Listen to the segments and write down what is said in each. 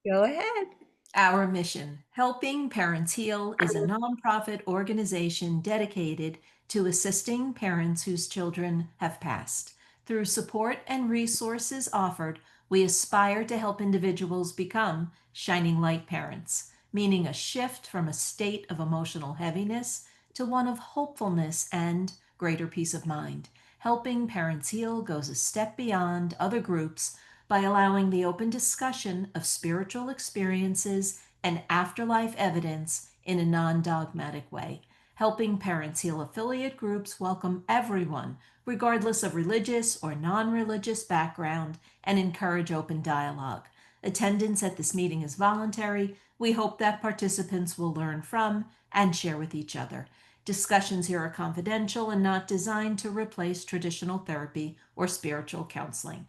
Go ahead. Our mission, Helping Parents Heal, is a nonprofit organization dedicated to assisting parents whose children have passed. Through support and resources offered, we aspire to help individuals become shining light parents, meaning a shift from a state of emotional heaviness to one of hopefulness and greater peace of mind. Helping Parents Heal goes a step beyond other groups by allowing the open discussion of spiritual experiences and afterlife evidence in a non dogmatic way. Helping Parents Heal affiliate groups welcome everyone, regardless of religious or non religious background, and encourage open dialogue. Attendance at this meeting is voluntary. We hope that participants will learn from and share with each other. Discussions here are confidential and not designed to replace traditional therapy or spiritual counseling.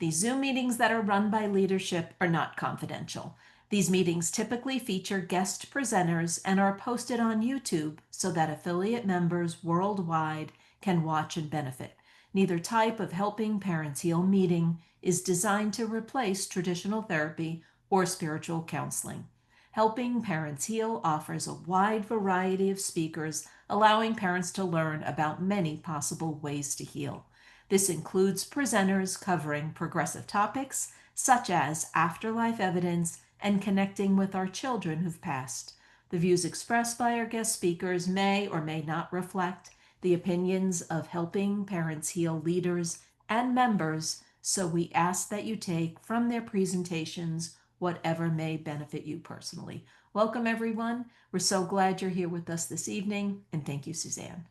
These Zoom meetings that are run by leadership are not confidential. These meetings typically feature guest presenters and are posted on YouTube so that affiliate members worldwide can watch and benefit. Neither type of Helping Parents Heal meeting is designed to replace traditional therapy or spiritual counseling. Helping Parents Heal offers a wide variety of speakers, allowing parents to learn about many possible ways to heal. This includes presenters covering progressive topics such as afterlife evidence and connecting with our children who've passed. The views expressed by our guest speakers may or may not reflect the opinions of Helping Parents Heal leaders and members, so we ask that you take from their presentations whatever may benefit you personally. Welcome, everyone. We're so glad you're here with us this evening, and thank you, Suzanne.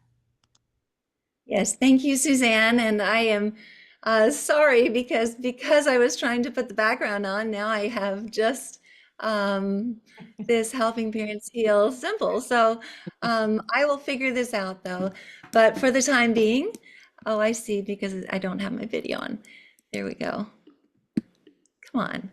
Yes, thank you, Suzanne. And I am sorry because I was trying to put the background on. Now I have just um, this Helping Parents Heal symbol. So I will figure this out though. But for the time being, oh, I see, because I don't have my video on. There we go. Come on.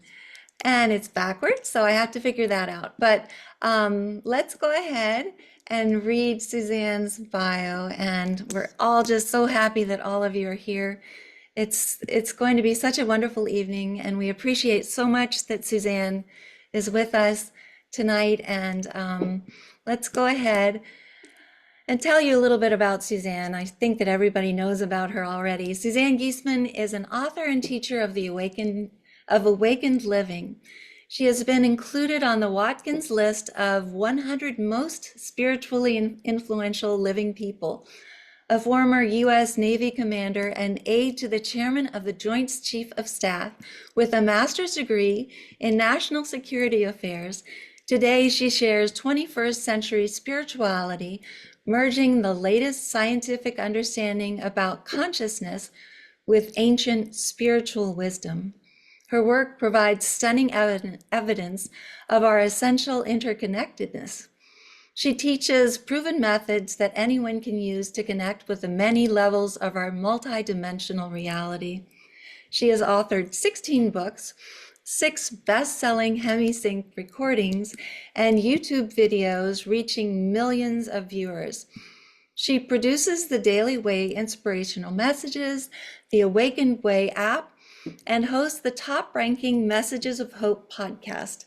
And it's backwards, so I have to figure that out. But let's go ahead and read Suzanne's bio, and we're all just so happy that all of you are here. It's going to be such a wonderful evening, and we appreciate so much that Suzanne is with us tonight. And let's go ahead and tell you a little bit about Suzanne. I think that everybody knows about her already. Suzanne Giesemann is an author and teacher of Awakened Living. She has been included on the Watkins list of 100 most spiritually influential living people, a former U.S. Navy commander and aide to the chairman of the Joint Chief of Staff with a master's degree in national security affairs. Today, she shares 21st century spirituality, merging the latest scientific understanding about consciousness with ancient spiritual wisdom. Her work provides stunning evidence of our essential interconnectedness. She teaches proven methods that anyone can use to connect with the many levels of our multidimensional reality. She has authored 16 books, 6 best-selling Hemi-Sync recordings, and YouTube videos reaching millions of viewers. She produces the Daily Way inspirational messages, the Awakened Way app, and hosts the top-ranking Messages of Hope podcast.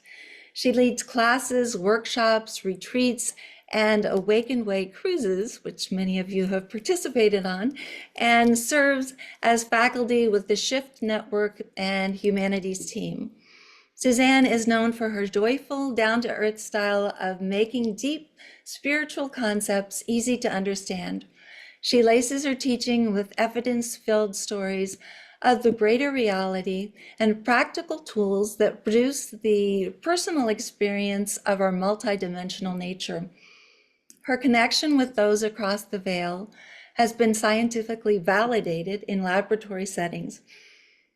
She leads classes, workshops, retreats, and Awakened Way cruises, which many of you have participated on, and serves as faculty with the Shift Network and Humanities team. Suzanne is known for her joyful, down-to-earth style of making deep spiritual concepts easy to understand. She laces her teaching with evidence-filled stories of the greater reality and practical tools that produce the personal experience of our multidimensional nature. Her connection with those across the veil has been scientifically validated in laboratory settings.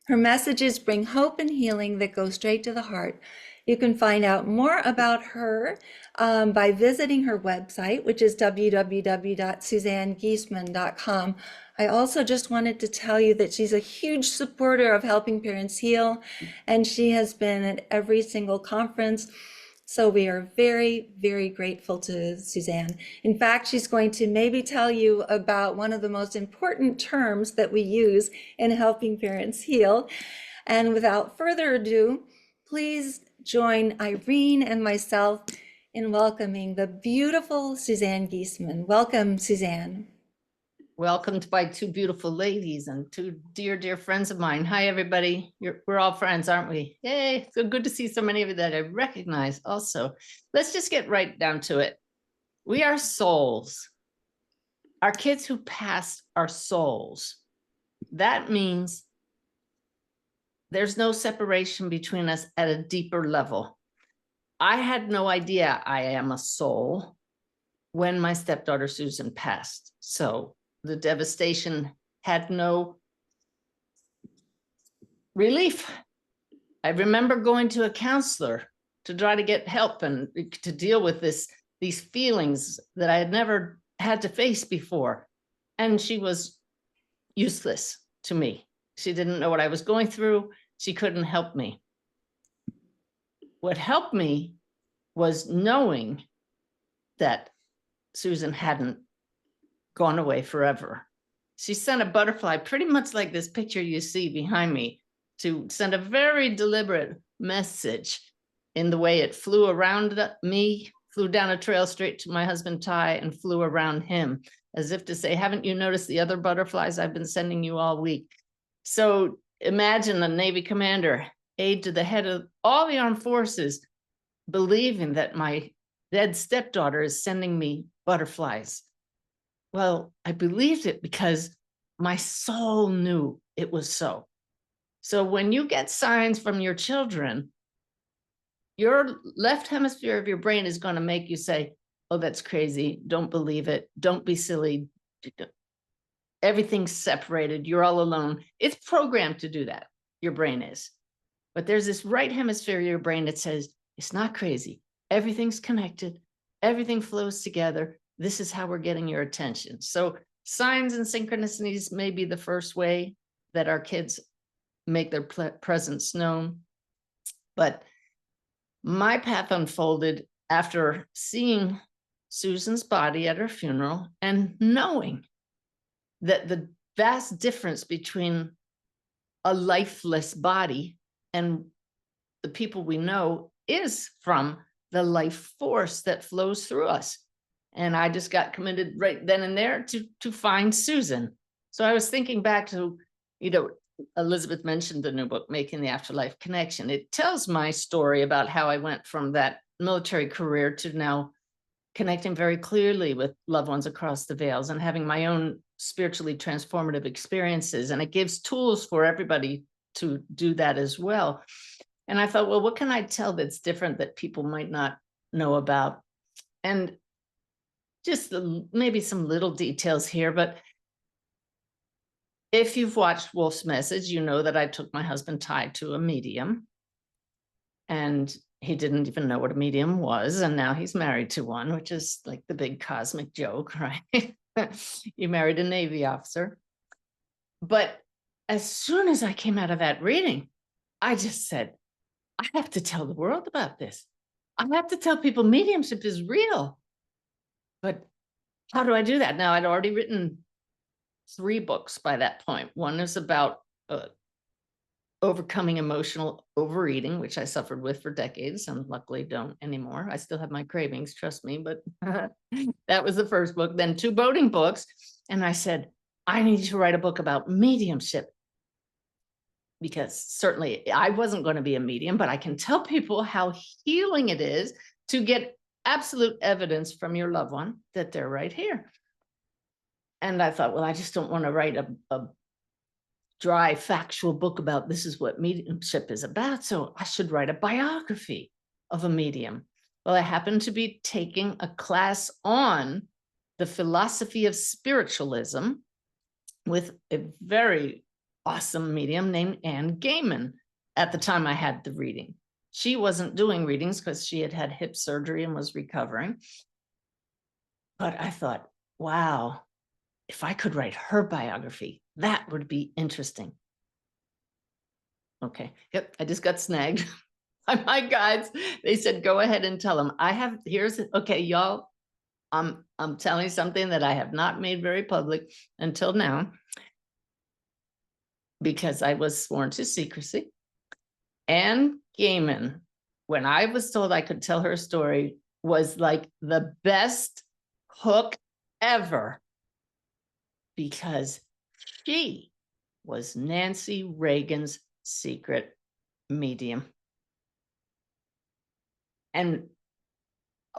Her messages bring hope and healing that go straight to the heart. You can find out more about her by visiting her website, which is www.suzannegiesemann.com. I also just wanted to tell you that she's a huge supporter of Helping Parents Heal, and she has been at every single conference. So we are very, very grateful to Suzanne. In fact, she's going to maybe tell you about one of the most important terms that we use in Helping Parents Heal. And without further ado, please join Irene and myself in welcoming the beautiful Suzanne Giesemann. Welcome, Suzanne. Welcomed by two beautiful ladies and two dear, dear friends of mine. Hi, everybody. We're all friends, aren't we? Yay. So good to see so many of you that I recognize also. Let's just get right down to it. We are souls. Our kids who passed are souls. That means there's no separation between us at a deeper level. I had no idea I am a soul when my stepdaughter Susan passed. So the devastation had no relief. I remember going to a counselor to try to get help and to deal with these feelings that I had never had to face before. And she was useless to me. She didn't know what I was going through. She couldn't help me. What helped me was knowing that Susan hadn't gone away forever. She sent a butterfly, pretty much like this picture you see behind me, to send a very deliberate message in the way it flew around me, flew down a trail straight to my husband Ty, and flew around him, as if to say, haven't you noticed the other butterflies I've been sending you all week? So imagine a Navy commander, aide to the head of all the armed forces, believing that my dead stepdaughter is sending me butterflies. Well, I believed it because my soul knew it was so. So when you get signs from your children, your left hemisphere of your brain is going to make you say, oh, that's crazy. Don't believe it. Don't be silly. Everything's separated. You're all alone. It's programmed to do that. Your brain is. But there's this right hemisphere of your brain that says, it's not crazy. Everything's connected. Everything flows together. This is how we're getting your attention. So signs and synchronicities may be the first way that our kids make their presence known. But my path unfolded after seeing Susan's body at her funeral and knowing that the vast difference between a lifeless body and the people we know is from the life force that flows through us. And I just got committed right then and there to find Susan. So I was thinking back to, Elizabeth mentioned the new book, Making the Afterlife Connection. It tells my story about how I went from that military career to now connecting very clearly with loved ones across the veils and having my own spiritually transformative experiences. And it gives tools for everybody to do that as well. And I thought, well, what can I tell that's different that people might not know about? And just maybe some little details here, but if you've watched Wolf's Message, you know that I took my husband Ty to a medium, and he didn't even know what a medium was, and now he's married to one, which is like the big cosmic joke, right? You married a Navy officer. But as soon as I came out of that reading, I just said, I have to tell the world about this. I have to tell people mediumship is real. But how do I do that? Now, I'd already written 3 books by that point. One is about overcoming emotional overeating, which I suffered with for decades and luckily don't anymore. I still have my cravings, trust me, but that was the first book. Then 2 boating books. And I said, I need to write a book about mediumship, because certainly I wasn't going to be a medium, but I can tell people how healing it is to get absolute evidence from your loved one that they're right here. And I thought, well, I just don't want to write a dry factual book about this is what mediumship is about. So I should write a biography of a medium. Well, I happened to be taking a class on the philosophy of spiritualism with a very awesome medium named Anne Gaiman at the time I had the reading. She wasn't doing readings because she had had hip surgery and was recovering. But I thought, wow, if I could write her biography, that would be interesting. Okay, yep, I just got snagged by my guides. They said, go ahead and tell them. Okay, y'all, I'm telling you something that I have not made very public until now, because I was sworn to secrecy. Anne Gaiman when I was told I could tell her story, was like the best hook ever, because she was Nancy Reagan's secret medium. And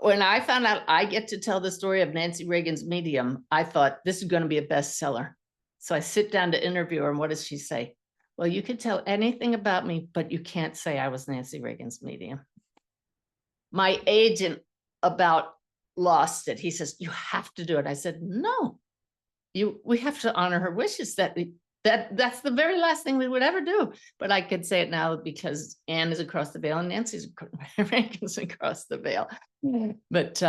when I found out I get to tell the story of Nancy Reagan's medium, I thought this is going to be a bestseller. So I sit down to interview her, and what does she say? Well, you can tell anything about me, but you can't say I was Nancy Reagan's medium. My agent about lost it. He says, you have to do it. I said, no, we have to honor her wishes. That's the very last thing we would ever do. But I could say it now because Anne is across the veil and Nancy's Reagan's across the veil. But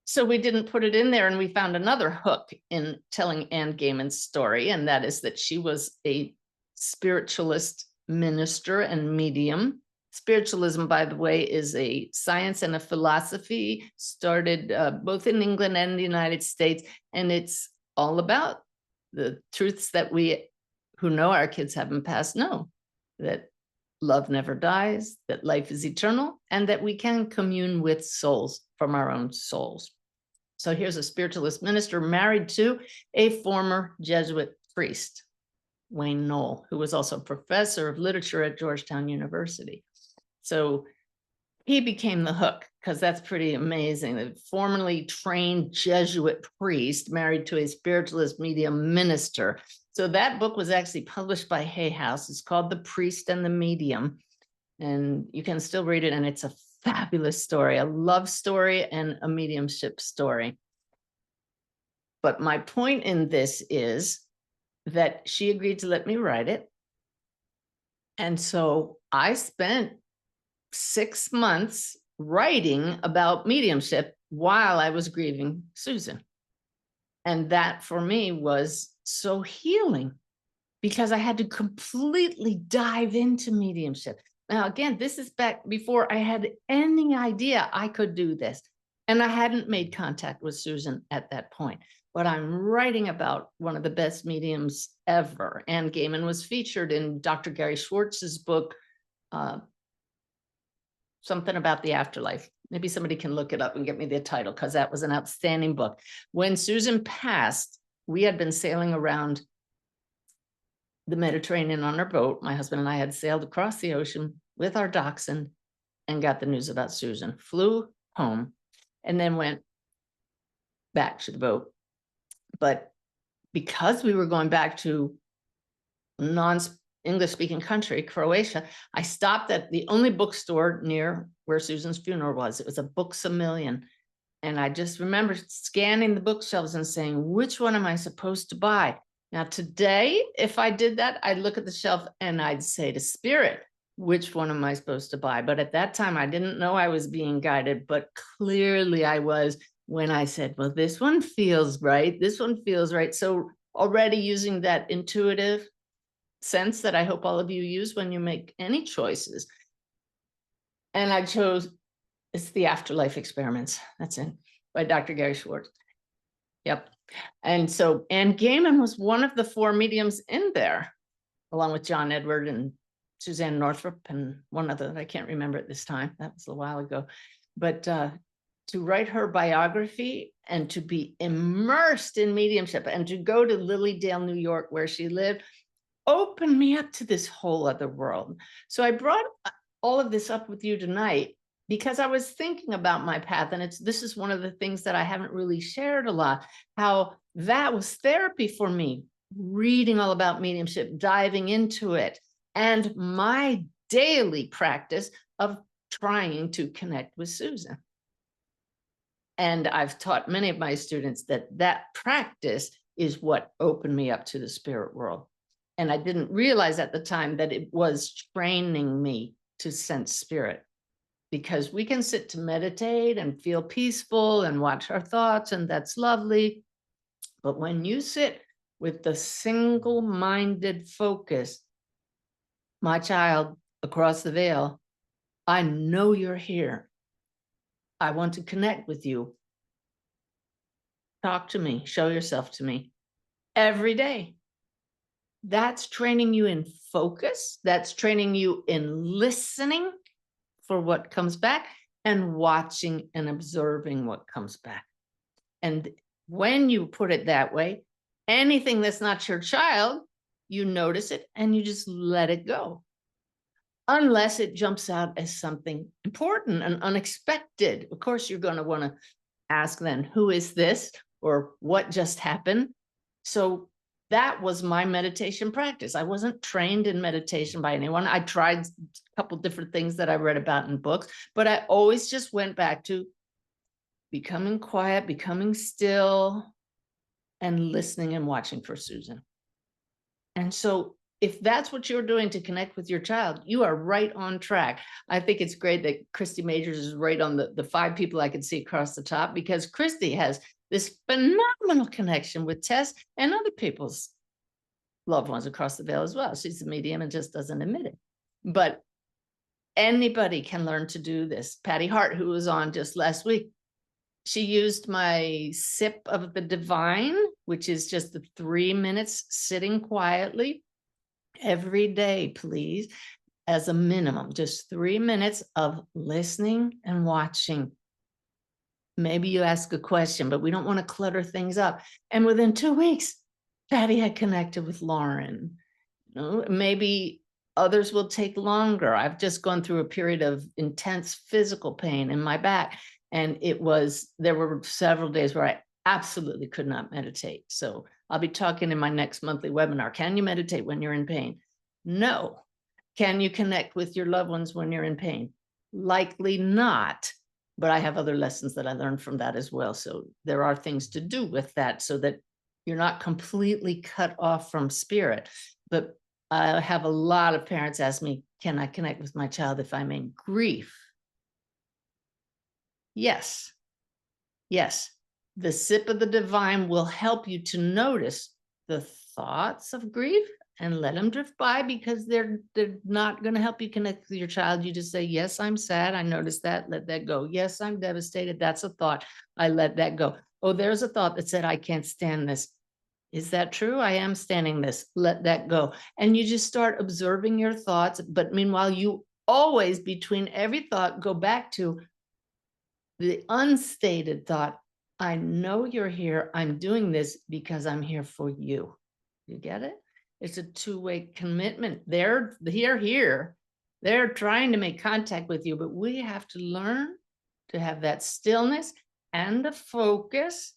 so we didn't put it in there, and we found another hook in telling Anne Gehman's story, and that is that she was a spiritualist minister and medium. Spiritualism, by the way, is a science and a philosophy started both in England and the United States, and it's all about the truths that we who know our kids haven't passed know, that love never dies, that life is eternal, and that we can commune with souls from our own souls. So here's a spiritualist minister married to a former Jesuit priest, Wayne Knoll, who was also a professor of literature at Georgetown University. So he became the hook, because that's pretty amazing. A formerly trained Jesuit priest married to a spiritualist medium minister. So that book was actually published by Hay House. It's called The Priest and the Medium, and you can still read it. And it's a fabulous story, a love story and a mediumship story. But my point in this is that she agreed to let me write it. And so I spent 6 months writing about mediumship while I was grieving Susan. And that for me was so healing, because I had to completely dive into mediumship. Now, again, this is back before I had any idea I could do this. And I hadn't made contact with Susan at that point. But I'm writing about one of the best mediums ever. Anne Gehman was featured in Dr. Gary Schwartz's book, something about the afterlife. Maybe somebody can look it up and get me the title, because that was an outstanding book. When Susan passed, we had been sailing around the Mediterranean on our boat. My husband and I had sailed across the ocean with our dachshund and got the news about Susan, flew home, and then went back to the boat. But because we were going back to non-English speaking country, Croatia, I stopped at the only bookstore near where Susan's funeral was. It was a Books A Million. And I just remember scanning the bookshelves and saying, which one am I supposed to buy? Now, today, if I did that, I'd look at the shelf and I'd say to Spirit, which one am I supposed to buy? But at that time, I didn't know I was being guided, but clearly I was, when I said, well, this one feels right. This one feels right. So already using that intuitive sense that I hope all of you use when you make any choices. And I chose, it's The Afterlife Experiments. That's it, by Dr. Gary Schwartz. Yep. And so Anne Gehman was one of the 4 mediums in there, along with John Edward and Suzanne Northrop and one other that I can't remember at this time. That was a while ago. But to write her biography and to be immersed in mediumship and to go to Lilydale, New York, where she lived, opened me up to this whole other world. So I brought all of this up with you tonight because I was thinking about my path, and this is one of the things that I haven't really shared a lot, how that was therapy for me, reading all about mediumship, diving into it, and my daily practice of trying to connect with Susan. And I've taught many of my students that that practice is what opened me up to the spirit world. And I didn't realize at the time that it was training me to sense spirit, because we can sit to meditate and feel peaceful and watch our thoughts, and that's lovely. But when you sit with the single-minded focus, my child across the veil, I know you're here. I want to connect with you. Talk to me, show yourself to me every day. That's training you in focus. That's training you in listening for what comes back and watching and observing what comes back. And when you put it that way, anything that's not your child, you notice it and you just let it go. Unless it jumps out as something important and unexpected. Of course, you're going to want to ask then, who is this or what just happened? So that was my meditation practice. I wasn't trained in meditation by anyone. I tried a couple different things that I read about in books, but I always just went back to becoming quiet, becoming still, and listening and watching for Susan. And so if that's what you're doing to connect with your child, you are right on track. I think it's great that Christy Majors is right on the 5 people I can see across the top, because Christy has this phenomenal connection with Tess and other people's loved ones across the veil as well. She's a medium and just doesn't admit it. But anybody can learn to do this. Patty Hart, who was on just last week, she used my sip of the divine, which is just the 3 minutes sitting quietly every day, please, as a minimum, just 3 minutes of listening and watching. Maybe you ask a question, but we don't want to clutter things up. And within 2 weeks, Patty had connected with Lauren. You know, maybe others will take longer. I've just gone through a period of intense physical pain in my back. And there were several days where I absolutely could not meditate. So I'll be talking in my next monthly webinar. Can you meditate when you're in pain? No. Can you connect with your loved ones when you're in pain? Likely not. But I have other lessons that I learned from that as well. So there are things to do with that so that you're not completely cut off from spirit. But I have a lot of parents ask me, can I connect with my child if I'm in grief? Yes. Yes. The sip of the divine will help you to notice the thoughts of grief and let them drift by, because they're not going to help you connect with your child. You just say, yes, I'm sad. I noticed that. Let that go. Yes, I'm devastated. That's a thought. I let that go. Oh, there's a thought that said, I can't stand this. Is that true? I am standing this. Let that go. And you just start observing your thoughts. But meanwhile, you always, between every thought, go back to the unstated thought. I know you're here. I'm doing this because I'm here for you. You get it? It's a two-way commitment. They're here. They're trying to make contact with you, but we have to learn to have that stillness and the focus,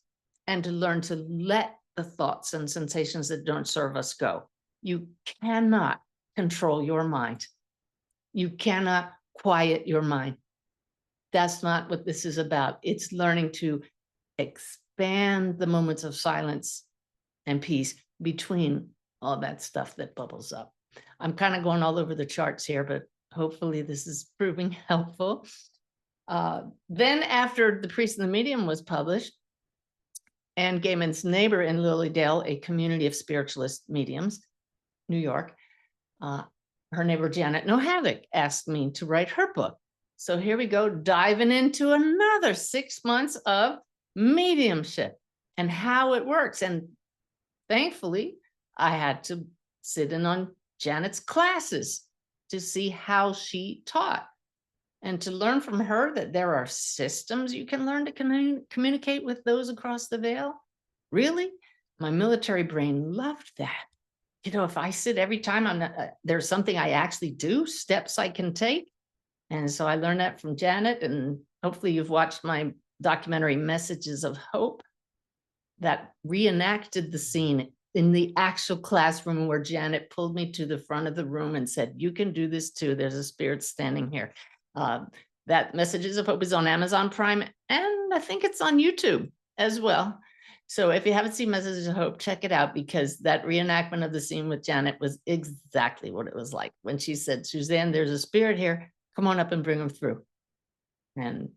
and to learn to let the thoughts and sensations that don't serve us go. You cannot control your mind. You cannot quiet your mind. That's not what this is about. It's learning to expand the moments of silence and peace between all that stuff that bubbles up. I'm kind of going all over the charts here, but hopefully this is proving helpful. Then after The Priest and the Medium was published, Anne Gaiman's neighbor in Lilydale, a community of spiritualist mediums, New York, her neighbor Janet Nohavik asked me to write her book. So here we go, diving into another 6 months of mediumship and how it works. And thankfully, I had to sit in on Janet's classes to see how she taught, and to learn from her that there are systems you can learn to communicate with those across the veil. Really? My military brain loved that. You know, if I sit every time there's something I actually do, steps I can take. And so I learned that from Janet, and hopefully you've watched my documentary Messages of Hope that reenacted the scene in the actual classroom where Janet pulled me to the front of the room and said, you can do this too. There's a spirit standing here. That Messages of Hope is on Amazon Prime, and I think it's on YouTube as well. So if you haven't seen Messages of Hope, check it out, because that reenactment of the scene with Janet was exactly what it was like when she said, Suzanne, there's a spirit here. Come on up and bring them through. And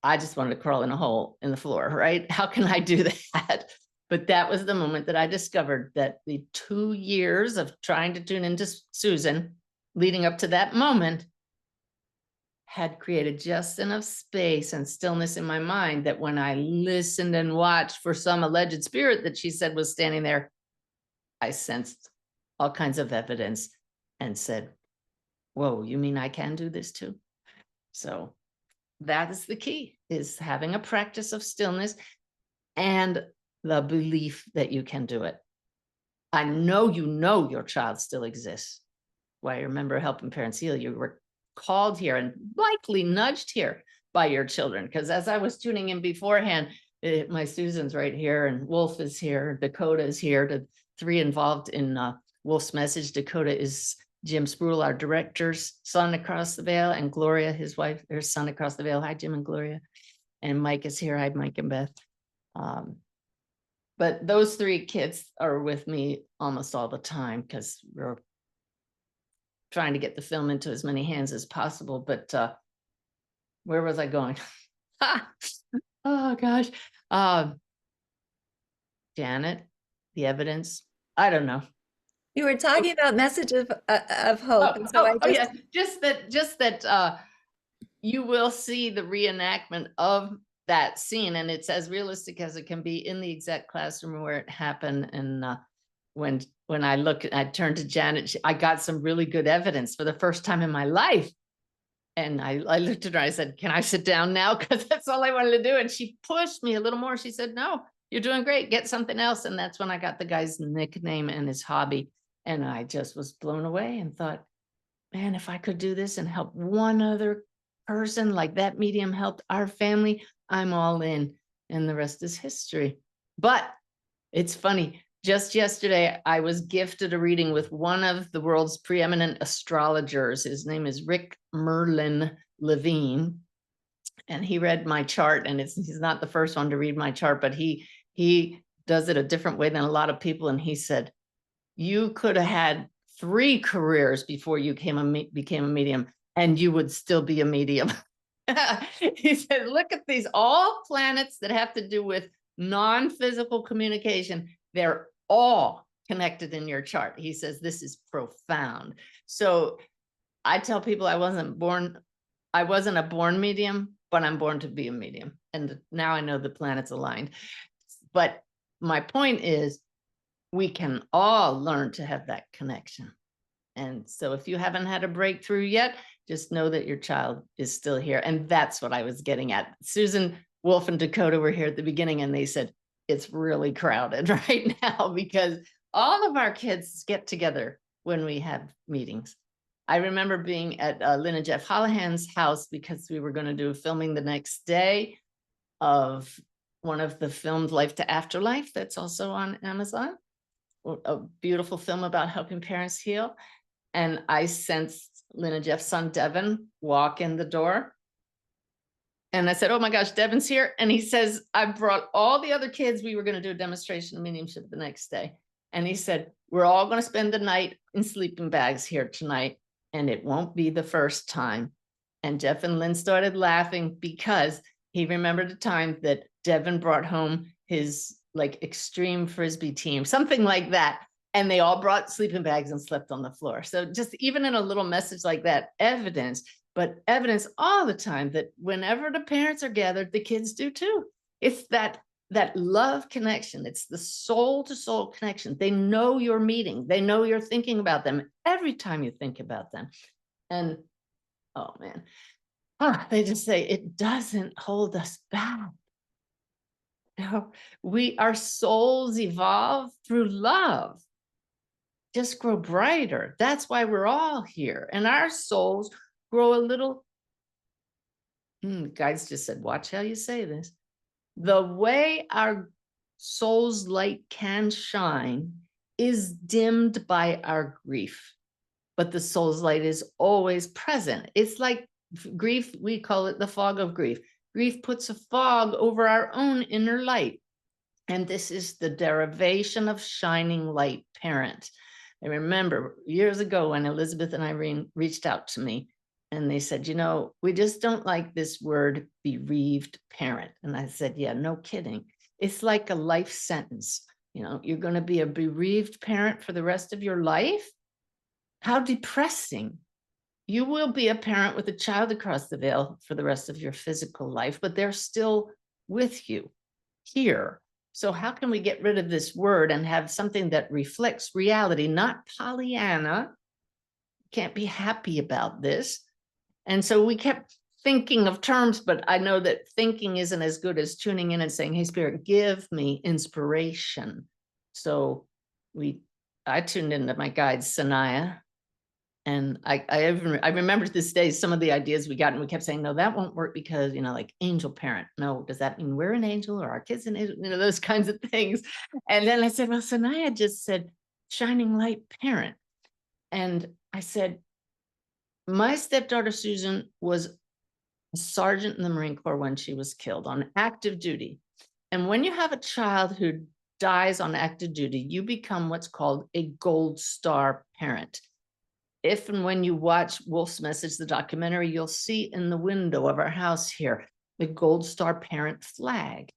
I just wanted to crawl in a hole in the floor, right? How can I do that? But that was the moment that I discovered that the 2 years of trying to tune into Susan leading up to that moment had created just enough space and stillness in my mind that when I listened and watched for some alleged spirit that she said was standing there, I sensed all kinds of evidence and said, whoa, you mean I can do this too? So that is the key, is having a practice of stillness and the belief that you can do it. I know you know your child still exists. Why, I remember helping parents heal. You were called here and likely nudged here by your children. Because as I was tuning in beforehand, my Susan's right here, and Wolf is here, Dakota is here. The three involved in Wolf's message. Dakota is Jim Spruill, our director's son across the veil, and Gloria, his wife, her son across the veil. Hi, Jim and Gloria. And Mike is here. Hi, Mike and Beth. But those three kids are with me almost all the time because we're trying to get the film into as many hands as possible. But where was I going? Oh gosh. Janet, the evidence. I don't know. You were talking about message of hope. And so Yeah, just that you will see the reenactment of that scene, and it's as realistic as it can be in the exact classroom where it happened. And when I turned to Janet, I got some really good evidence for the first time in my life. And I looked at her, I said, can I sit down now? Because that's all I wanted to do. And she pushed me a little more. She said, no, you're doing great. Get something else. And that's when I got the guy's nickname and his hobby. And I just was blown away and thought, man, if I could do this and help one other person like that medium helped our family, I'm all in. And the rest is history. But it's funny. Just yesterday, I was gifted a reading with one of the world's preeminent astrologers. His name is Rick Merlin Levine. And he read my chart. And he's not the first one to read my chart, but he does it a different way than a lot of people. And he said, you could have had 3 careers before you became a medium, and you would still be a medium. He said, look at these all planets that have to do with non-physical communication. They're all connected in your chart. He says, this is profound. So I tell people I wasn't a born medium, but I'm born to be a medium. And now I know the planets aligned. But my point is, we can all learn to have that connection. And so if you haven't had a breakthrough yet, just know that your child is still here. And that's what I was getting at. Susan, Wolf, and Dakota were here at the beginning, and they said, it's really crowded right now because all of our kids get together when we have meetings. I remember being at Lynn and Jeff Holohan's house because we were going to do filming the next day of one of the films, Life to Afterlife, that's also on Amazon. A beautiful film about helping parents heal. And I sensed Lynn and Jeff's son, Devin, walk in the door. And I said, oh my gosh, Devin's here. And he says, I brought all the other kids. We were going to do a demonstration of mediumship the next day. And he said, we're all going to spend the night in sleeping bags here tonight. And it won't be the first time. And Jeff and Lynn started laughing because he remembered a time that Devin brought home his like extreme Frisbee team, something like that. And they all brought sleeping bags and slept on the floor. So just even in a little message like that, evidence, but evidence all the time that whenever the parents are gathered, the kids do too. It's that love connection. It's the soul to soul connection. They know you're meeting. They know you're thinking about them every time you think about them. And oh man, they just say it doesn't hold us back. No, our souls evolve through love. Just grow brighter. That's why we're all here. And our souls grow a little. Guides just said, watch how you say this. The way our soul's light can shine is dimmed by our grief. But the soul's light is always present. It's like grief, we call it the fog of grief. Grief puts a fog over our own inner light. And this is the derivation of shining light parent. I remember years ago when Elizabeth and Irene reached out to me and they said, you know, we just don't like this word bereaved parent. And I said, yeah, no kidding. It's like a life sentence. You know, you're going to be a bereaved parent for the rest of your life. How depressing. You will be a parent with a child across the veil for the rest of your physical life, but they're still with you here. So how can we get rid of this word and have something that reflects reality, not Pollyanna, can't be happy about this. And so we kept thinking of terms, but I know that thinking isn't as good as tuning in and saying, hey, Spirit, give me inspiration. So I tuned into my guide, Sanaya. And I remember to this day, some of the ideas we got, and we kept saying, no, that won't work because, like angel parent. No, does that mean we're an angel or our kids an angel? Those kinds of things. And then I said, well, Sanaya just said shining light parent. And I said, my stepdaughter, Susan, was a sergeant in the Marine Corps when she was killed on active duty. And when you have a child who dies on active duty, you become what's called a gold star parent. If and when you watch Wolf's Message, the documentary, you'll see in the window of our house here, the gold star parent flag.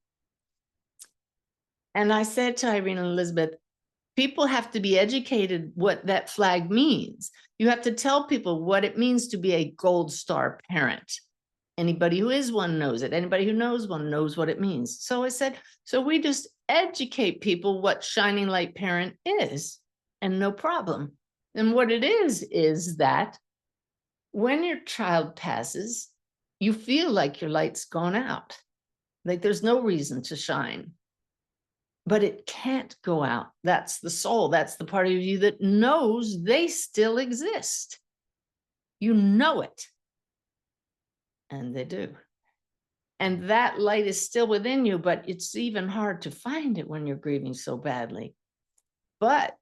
And I said to Irene and Elizabeth, people have to be educated what that flag means. You have to tell people what it means to be a gold star parent. Anybody who is one knows it. Anybody who knows one knows what it means. So I said, so we just educate people what shining light parent is, and no problem. And what it is that when your child passes, you feel like your light's gone out. Like there's no reason to shine. But it can't go out. That's the soul. That's the part of you that knows they still exist. You know it. And they do. And that light is still within you, but it's even hard to find it when you're grieving so badly. But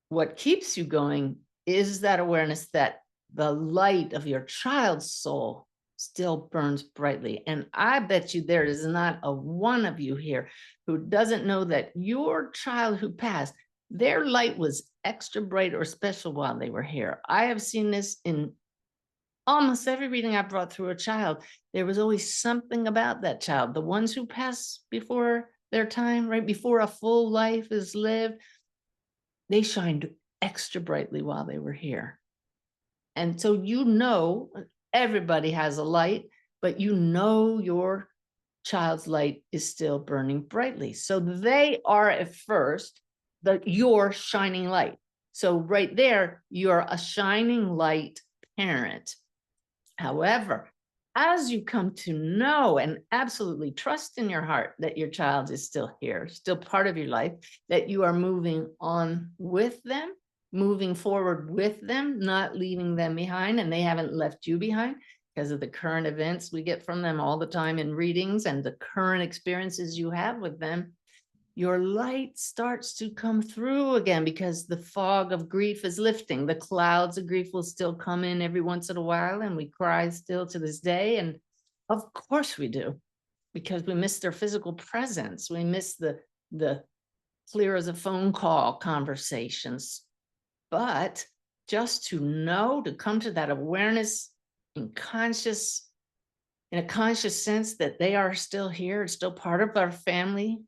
what keeps you going is that awareness that the light of your child's soul still burns brightly. And I bet you there is not a one of you here who doesn't know that your child who passed, their light was extra bright or special while they were here. I have seen this in almost every reading I brought through a child. There was always something about that child. The ones who pass before their time, right before a full life is lived, they shined extra brightly while they were here. And so everybody has a light, but your child's light is still burning brightly. So they are at first your shining light. So right there, you're a shining light parent. However, as you come to know and absolutely trust in your heart that your child is still here, still part of your life, that you are moving on with them, moving forward with them, not leaving them behind, and they haven't left you behind because of the current events we get from them all the time in readings and the current experiences you have with them, your light starts to come through again because the fog of grief is lifting. The clouds of grief will still come in every once in a while, and we cry still to this day. And of course we do, because we miss their physical presence. We miss the clear as a phone call conversations. But just to know, to come to that awareness in a conscious sense that they are still here, still part of our family.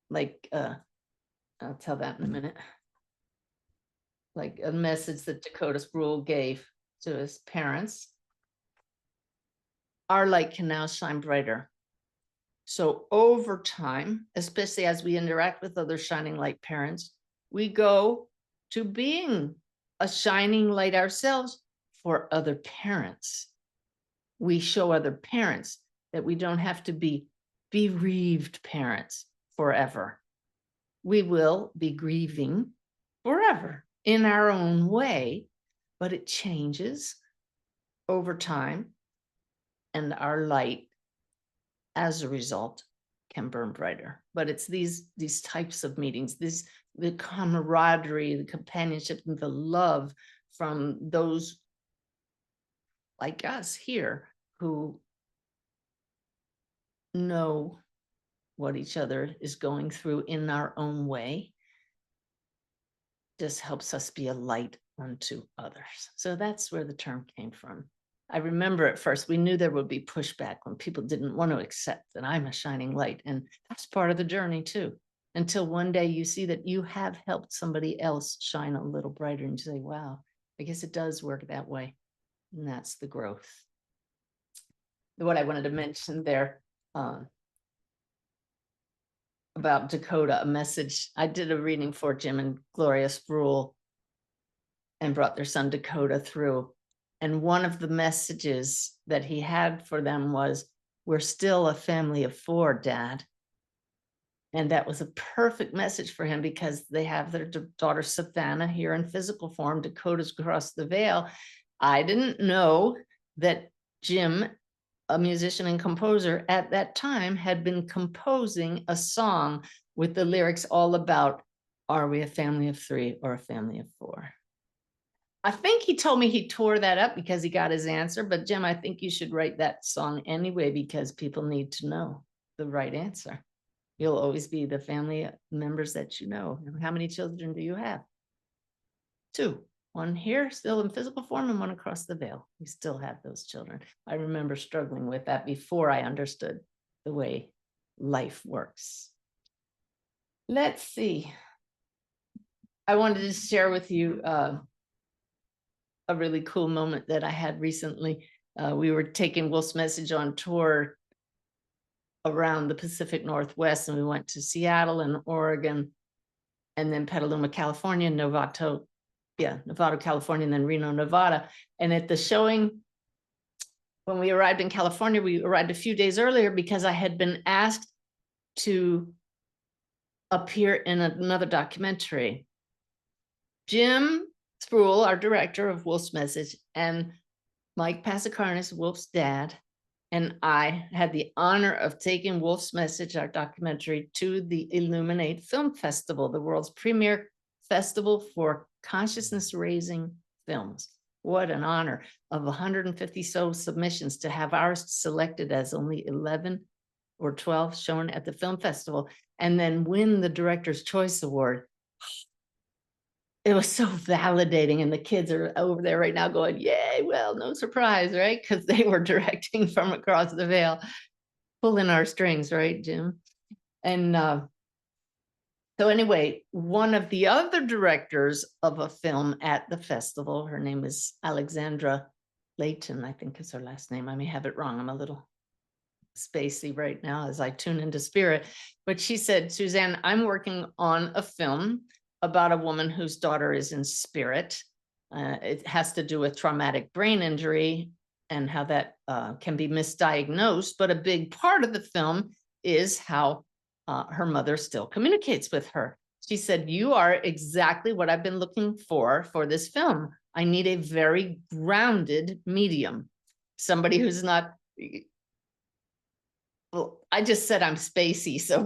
Like, I'll tell that in a minute. Like a message that Dakota Spruill gave to his parents. Our light can now shine brighter. So over time, especially as we interact with other shining light parents, we go to being a shining light ourselves for other parents. We show other parents that we don't have to be bereaved parents forever. We will be grieving forever in our own way, but it changes over time, and our light, as a result, can burn brighter. But it's these types of meetings, the camaraderie, the companionship, and the love from those like us here who know what each other is going through in our own way, just helps us be a light unto others. So that's where the term came from. I remember at first we knew there would be pushback when people didn't want to accept that I'm a shining light. And that's part of the journey too. Until one day you see that you have helped somebody else shine a little brighter and you say, wow, I guess it does work that way. And that's the growth. What I wanted to mention there, about Dakota, a message. I did a reading for Jim and Gloria Spruill, and brought their son Dakota through. And one of the messages that he had for them was, "We're still a family of 4, Dad." And that was a perfect message for him, because they have their daughter Savannah here in physical form. Dakota's across the veil. I didn't know that Jim, a musician and composer at that time, had been composing a song with the lyrics all about, are we a family of 3 or a family of 4? I think he told me he tore that up because he got his answer, but Jim, I think you should write that song anyway, because people need to know the right answer. You'll always be the family members that you know. How many children do you have? 2. 1 here, still in physical form, and 1 across the veil. We still have those children. I remember struggling with that before I understood the way life works. Let's see. I wanted to share with you a really cool moment that I had recently. We were taking Wolf's Message on tour around the Pacific Northwest, and we went to Seattle and Oregon, and then Petaluma, California, Novato, California, and then Reno, Nevada. And at the showing, when we arrived in California, we arrived a few days earlier because I had been asked to appear in another documentary. Jim Spruill, our director of Wolf's Message, and Mike Passakarnis, Wolf's dad, and I had the honor of taking Wolf's Message, our documentary, to the Illuminate Film Festival, the world's premier festival for consciousness-raising films. What an honor. Of 150 so submissions, to have ours selected as only 11 or 12 shown at the film festival, and then win the Director's Choice Award. It was so validating, and the kids are over there right now going, yay, well, no surprise, right? Because they were directing from across the veil, pulling our strings, right, Jim? And so anyway, one of the other directors of a film at the festival, her name is Alexandra Layton, I think is her last name. I may have it wrong. I'm a little spacey right now as I tune into spirit. But she said, Suzanne, I'm working on a film about a woman whose daughter is in spirit. It has to do with traumatic brain injury and how that can be misdiagnosed. But a big part of the film is how her mother still communicates with her. She said, you are exactly what I've been looking for this film. I need a very grounded medium, somebody who's not, well, I just said I'm spacey, so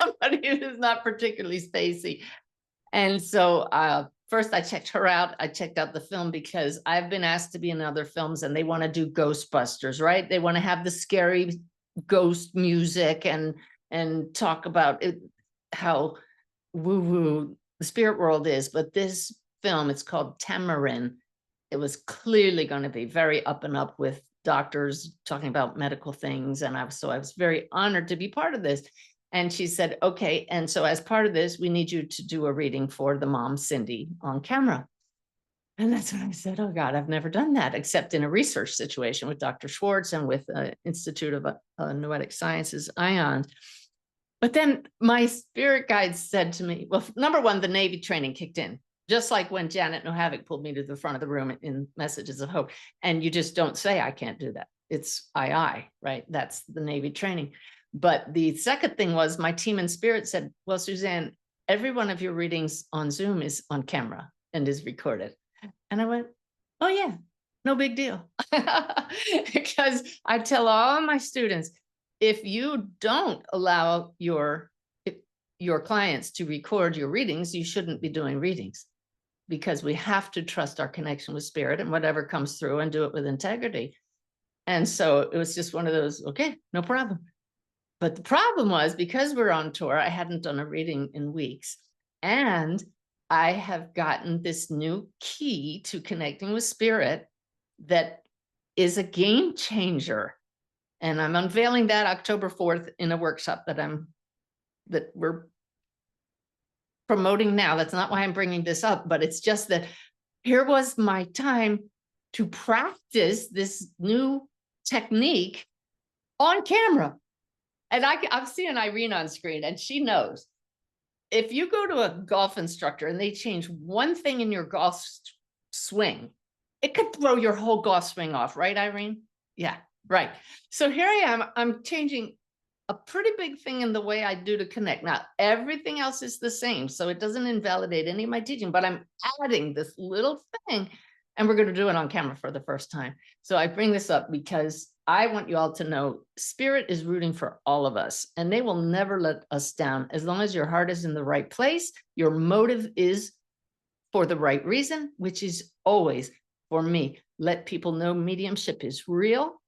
somebody who's not particularly spacey. And so first I checked her out. I checked out the film because I've been asked to be in other films, and they want to do Ghostbusters, right? They want to have the scary ghost music and talk about it, how woo-woo the spirit world is. But this film, it's called Tamarin. It was clearly going to be very up and up with doctors talking about medical things. And I was very honored to be part of this. And she said, okay, and so as part of this, we need you to do a reading for the mom, Cindy, on camera. And that's when I said, oh God, I've never done that except in a research situation with Dr. Schwartz and with Institute of Noetic Sciences, IONS. But then my spirit guide said to me, well, number one, the Navy training kicked in, just like when Janet Nohavik pulled me to the front of the room in Messages of Hope. And you just don't say, I can't do that. It's I, right? That's the Navy training. But the second thing was my team in spirit said, well, Suzanne, every one of your readings on Zoom is on camera and is recorded. And I went, oh yeah, no big deal. Because I tell all my students, if you don't allow your clients to record your readings, you shouldn't be doing readings, because we have to trust our connection with spirit and whatever comes through and do it with integrity. And so it was just one of those, okay, no problem. But the problem was, because we're on tour, I hadn't done a reading in weeks. And I have gotten this new key to connecting with spirit that is a game changer. And I'm unveiling that October 4th in a workshop that we're promoting now. That's not why I'm bringing this up, but it's just that here was my time to practice this new technique on camera. And I'm seeing Irene on screen, and she knows. If you go to a golf instructor and they change one thing in your golf swing. It could throw your whole golf swing off, right, Irene? Yeah, right. So here I am, I'm changing a pretty big thing in the way I do to connect. Now, everything else is the same, so it doesn't invalidate any of my teaching, but I'm adding this little thing, and we're going to do it on camera for the first time. So I bring this up because I want you all to know Spirit is rooting for all of us, and they will never let us down as long as your heart is in the right place. Your motive is for the right reason, which is always, for me, let people know mediumship is real,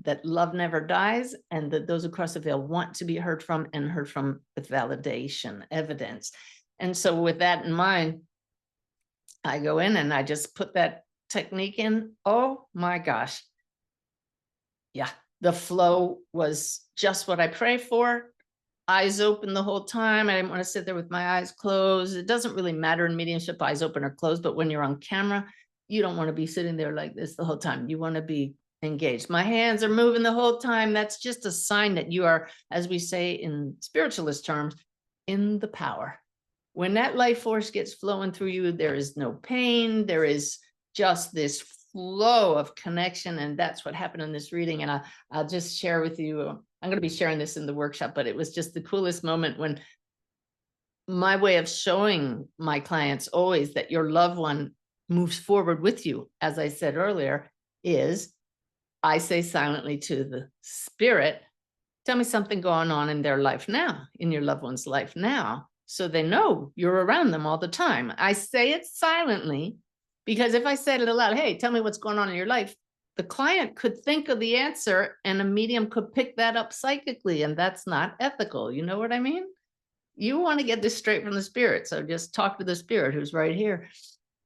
that love never dies, and that those across the veil want to be heard from, and heard from with validation, evidence. And so with that in mind, I go in and I just put that technique in. Oh my gosh. Yeah, the flow was just what I pray for. Eyes open the whole time. I didn't want to sit there with my eyes closed. It doesn't really matter in mediumship, eyes open or closed, but when you're on camera, you don't want to be sitting there like this the whole time. You want to be engaged. My hands are moving the whole time. That's just a sign that you are, as we say in spiritualist terms, in the power. When that life force gets flowing through you, there is no pain. There is just this flow of connection. And that's what happened in this reading. And I'll just share with you, I'm going to be sharing this in the workshop, but it was just the coolest moment when my way of showing my clients always that your loved one moves forward with you, as I said earlier, is I say silently to the spirit, tell me something going on in their life now, in your loved one's life now, so they know you're around them all the time. I say it silently because if I said it aloud, hey, tell me what's going on in your life, the client could think of the answer and a medium could pick that up psychically, and that's not ethical. You know what I mean? You want to get this straight from the spirit, so just talk to the spirit who's right here.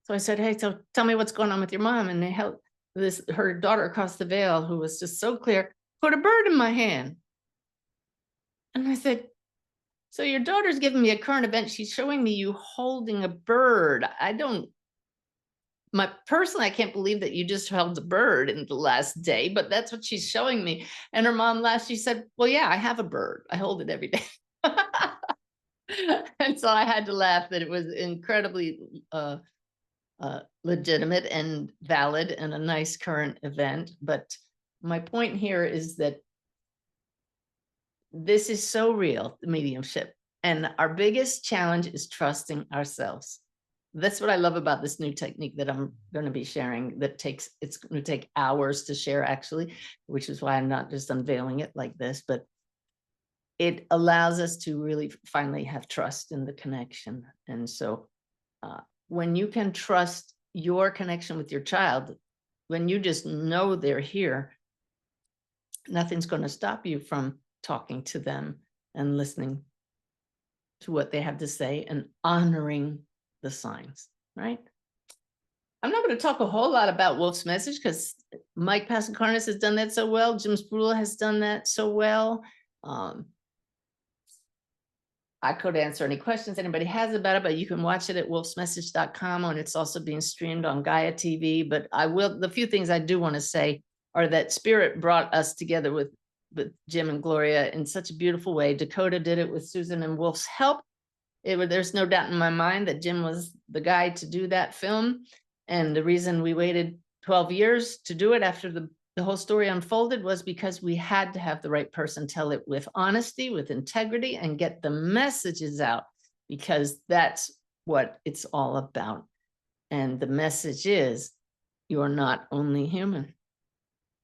So I said, hey, so tell me what's going on with your mom. And they held her daughter across the veil, who was just so clear, put a bird in my hand. And I said, so your daughter's giving me a current event. She's showing me you holding a bird. Personally, I can't believe that you just held a bird in the last day, but that's what she's showing me. And her mom laughed. She said, well, yeah, I have a bird. I hold it every day. And so I had to laugh that it was incredibly legitimate and valid and a nice current event. But my point here is that this is so real, the mediumship. And our biggest challenge is trusting ourselves. That's what I love about this new technique that I'm going to be sharing it's going to take hours to share actually, which is why I'm not just unveiling it like this, but it allows us to really finally have trust in the connection. And so when you can trust your connection with your child, when you just know they're here, nothing's going to stop you from talking to them and listening to what they have to say and honoring the signs, right? I'm not going to talk a whole lot about Wolf's message because Mike Passacarnis has done that so well. Jim Spruill has done that so well. I could answer any questions anybody has about it, but you can watch it at wolfsmessage.com, and it's also being streamed on Gaia TV. But the few things I do want to say are that Spirit brought us together with Jim and Gloria in such a beautiful way. Dakota did it with Susan and Wolf's help. There's no doubt in my mind that Jim was the guy to do that film. And the reason we waited 12 years to do it after the whole story unfolded was because we had to have the right person tell it with honesty, with integrity, and get the messages out, because that's what it's all about. And the message is, you are not only human.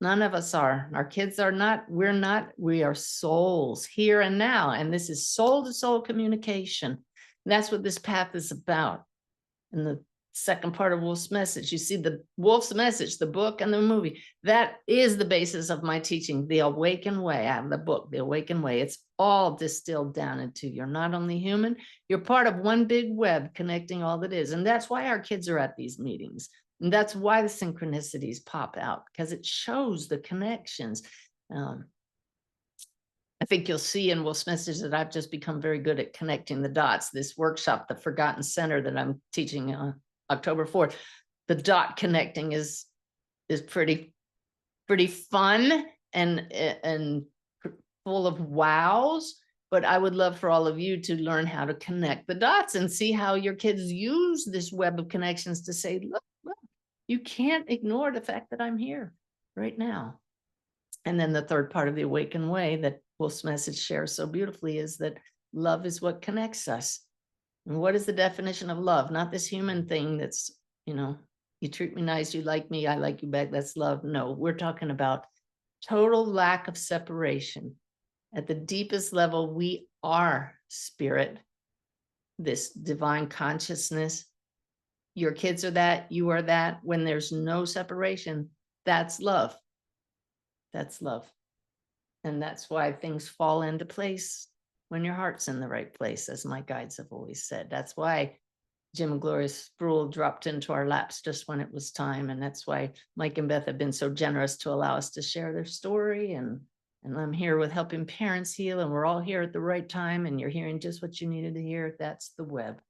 None of us are. Our kids are not. We're not. We are souls here and now. And this is soul to soul communication. And that's what this path is about. And the second part of Wolf's message, you see the Wolf's message, the book and the movie, that is the basis of my teaching, The Awakened Way. I have the book, The Awakened Way. It's all distilled down into you're not only human, you're part of one big web connecting all that is. And that's why our kids are at these meetings. And that's why the synchronicities pop out, because it shows the connections. I think you'll see in Wolf's message that I've just become very good at connecting the dots. This workshop, The Forgotten Center, that I'm teaching October 4th, the dot connecting is pretty fun and full of wows. But I would love for all of you to learn how to connect the dots and see how your kids use this web of connections to say, look, Well, you can't ignore the fact that I'm here right now. And then the third part of the awakened way that Wolf's message shares so beautifully is that love is what connects us. And what is the definition of love? Not this human thing that's, you treat me nice, you like me, I like you back, that's love. No, we're talking about total lack of separation. At the deepest level, we are spirit, this divine consciousness. Your kids are that, you are that. When there's no separation, that's love. That's love. And that's why things fall into place when your heart's in the right place, as my guides have always said. That's why Jim and Gloria Sproul dropped into our laps just when it was time. And that's why Mike and Beth have been so generous to allow us to share their story. And I'm here with helping parents heal. And we're all here at the right time. And you're hearing just what you needed to hear. That's the web.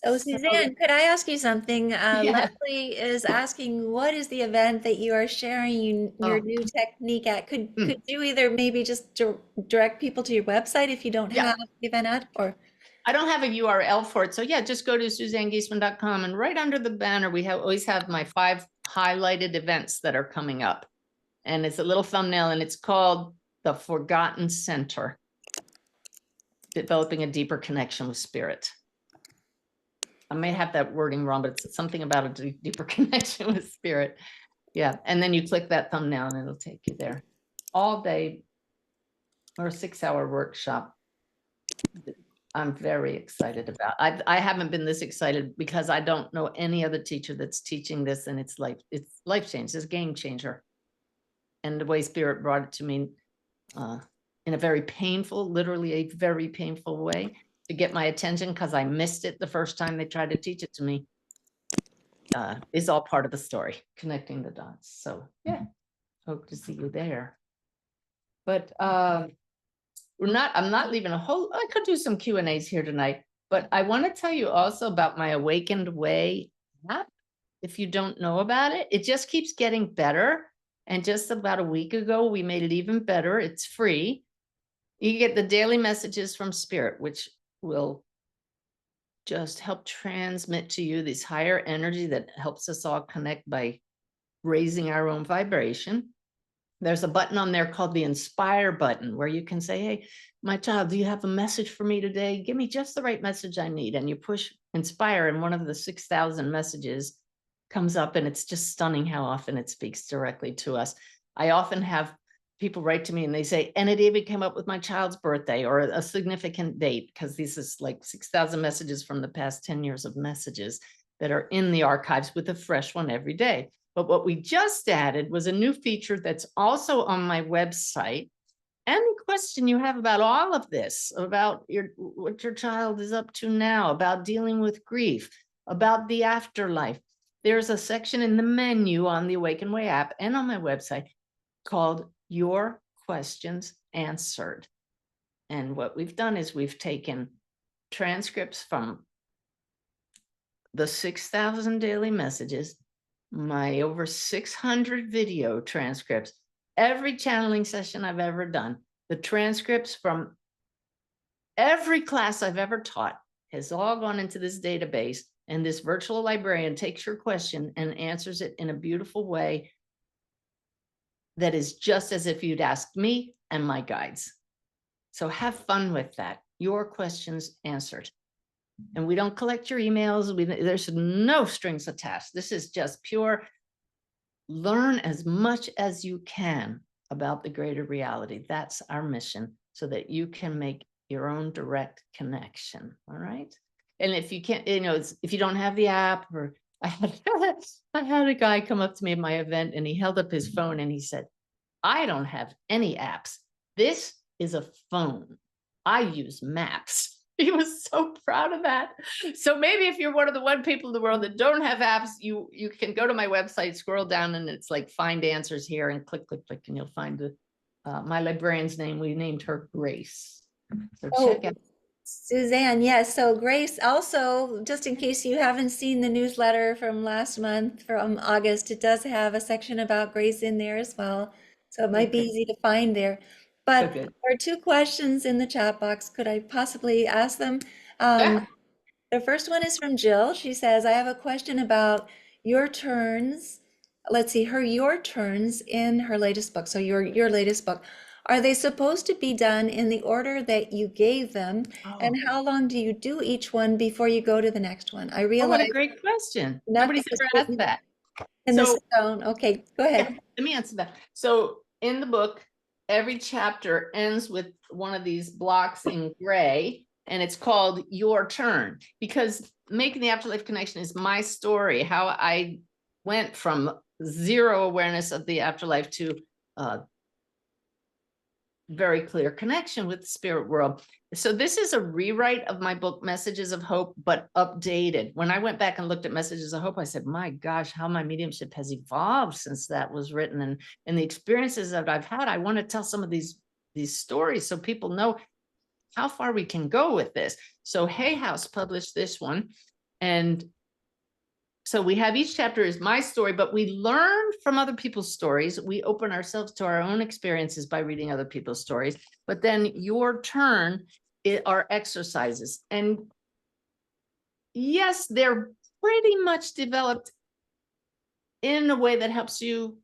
So Suzanne, could I ask you something? Yeah. Leslie is asking, what is the event that you are sharing your Oh. new technique at? Could you either maybe just direct people to your website if you don't Yeah. have the event at, or? I don't have a URL for it. So yeah, just go to SuzanneGiesemann.com, and right under the banner, we always have my 5 highlighted events that are coming up. And it's a little thumbnail, and it's called The Forgotten Center, Developing a Deeper Connection with Spirit. I may have that wording wrong, but it's something about a deeper connection with spirit. Yeah. And then you click that thumbnail and it'll take you there. All day, or a 6-hour workshop. I'm very excited about. I haven't been this excited because I don't know any other teacher that's teaching this, and it's life change, it's a game changer. And the way Spirit brought it to me in a very painful, literally a very painful way, to get my attention because I missed it the first time they tried to teach it to me, is all part of the story, connecting the dots. So yeah, hope to see you there. But I'm not leaving I could do some Q&As here tonight, but I want to tell you also about my Awakened Way app. If you don't know about it, it just keeps getting better. And just about a week ago, we made it even better. It's free. You get the daily messages from Spirit, which will just help transmit to you this higher energy that helps us all connect by raising our own vibration. There's a button on there called the Inspire button, where you can say, hey, my child, do you have a message for me today? Give me just the right message I need. And you push Inspire, and one of the 6,000 messages comes up, and it's just stunning how often it speaks directly to us. I often have people write to me and they say, and it even came up with my child's birthday or a significant date, because this is like 6,000 messages from the past 10 years of messages that are in the archives with a fresh one every day. But what we just added was a new feature that's also on my website. Any question you have about all of this, about what your child is up to now, about dealing with grief, about the afterlife, there's a section in the menu on the Awaken Way app and on my website called Your Questions Answered. And what we've done is we've taken transcripts from the 6,000 daily messages, my over 600 video transcripts, every channeling session I've ever done, the transcripts from every class I've ever taught has all gone into this database. And this virtual librarian takes your question and answers it in a beautiful way that is just as if you'd asked me and my guides. So have fun with that. Your questions answered. And we don't collect your emails. There's no strings attached. This is just pure learn as much as you can about the greater reality. That's our mission, so that you can make your own direct connection. All right. And if you can't, if you don't have the app, or I had a guy come up to me at my event and he held up his phone and he said, I don't have any apps. This is a phone. I use maps. He was so proud of that. So maybe if you're one of the one people in the world that don't have apps, you can go to my website, scroll down, and it's like find answers here, and click, and you'll find my librarian's name. We named her Grace. So check out. Suzanne, yes. So Grace, also, just in case you haven't seen the newsletter from last month, from August, it does have a section about Grace in there as well. So it might be easy to find there. But So good. there are 2 questions in the chat box. Could I possibly ask them? Yeah. The first one is from Jill. She says, I have a question about your turns. Let's see, your turns in her latest book. So your latest book. Are they supposed to be done in the order that you gave them? And how long do you do each one before you go to the next one? I Oh, what a realize great question. nothing Nobody's is ever asked written that. in the So stone. Okay, go yeah, ahead. let me answer that. So in the book, every chapter ends with one of these blocks in gray, and it's called Your Turn, because making the afterlife connection is my story, how I went from zero awareness of the afterlife to very clear connection with the spirit world. So this is a rewrite of my book, Messages of Hope, but updated. When I went back and looked at Messages of Hope, I said, my gosh, how my mediumship has evolved since that was written. And the experiences that I've had, I want to tell some of these stories so people know how far we can go with this. So Hay House published this one. And so we have each chapter is my story, but we learn from other people's stories. We open ourselves to our own experiences by reading other people's stories. But then Your Turn are exercises. And yes, they're pretty much developed in a way that helps you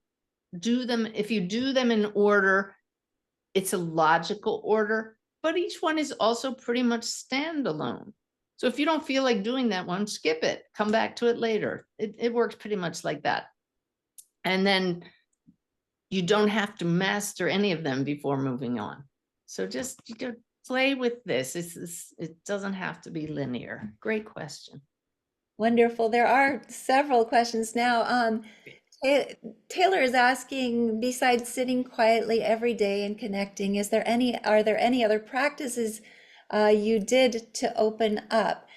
do them. If you do them in order, it's a logical order, but each one is also pretty much standalone. So if you don't feel like doing that one, skip it, come back to it later. It works pretty much like that. And then you don't have to master any of them before moving on. So just play with this. It doesn't have to be linear. Great question. Wonderful. There are several questions now. Taylor is asking, besides sitting quietly every day and connecting, are there any other practices you did to open up?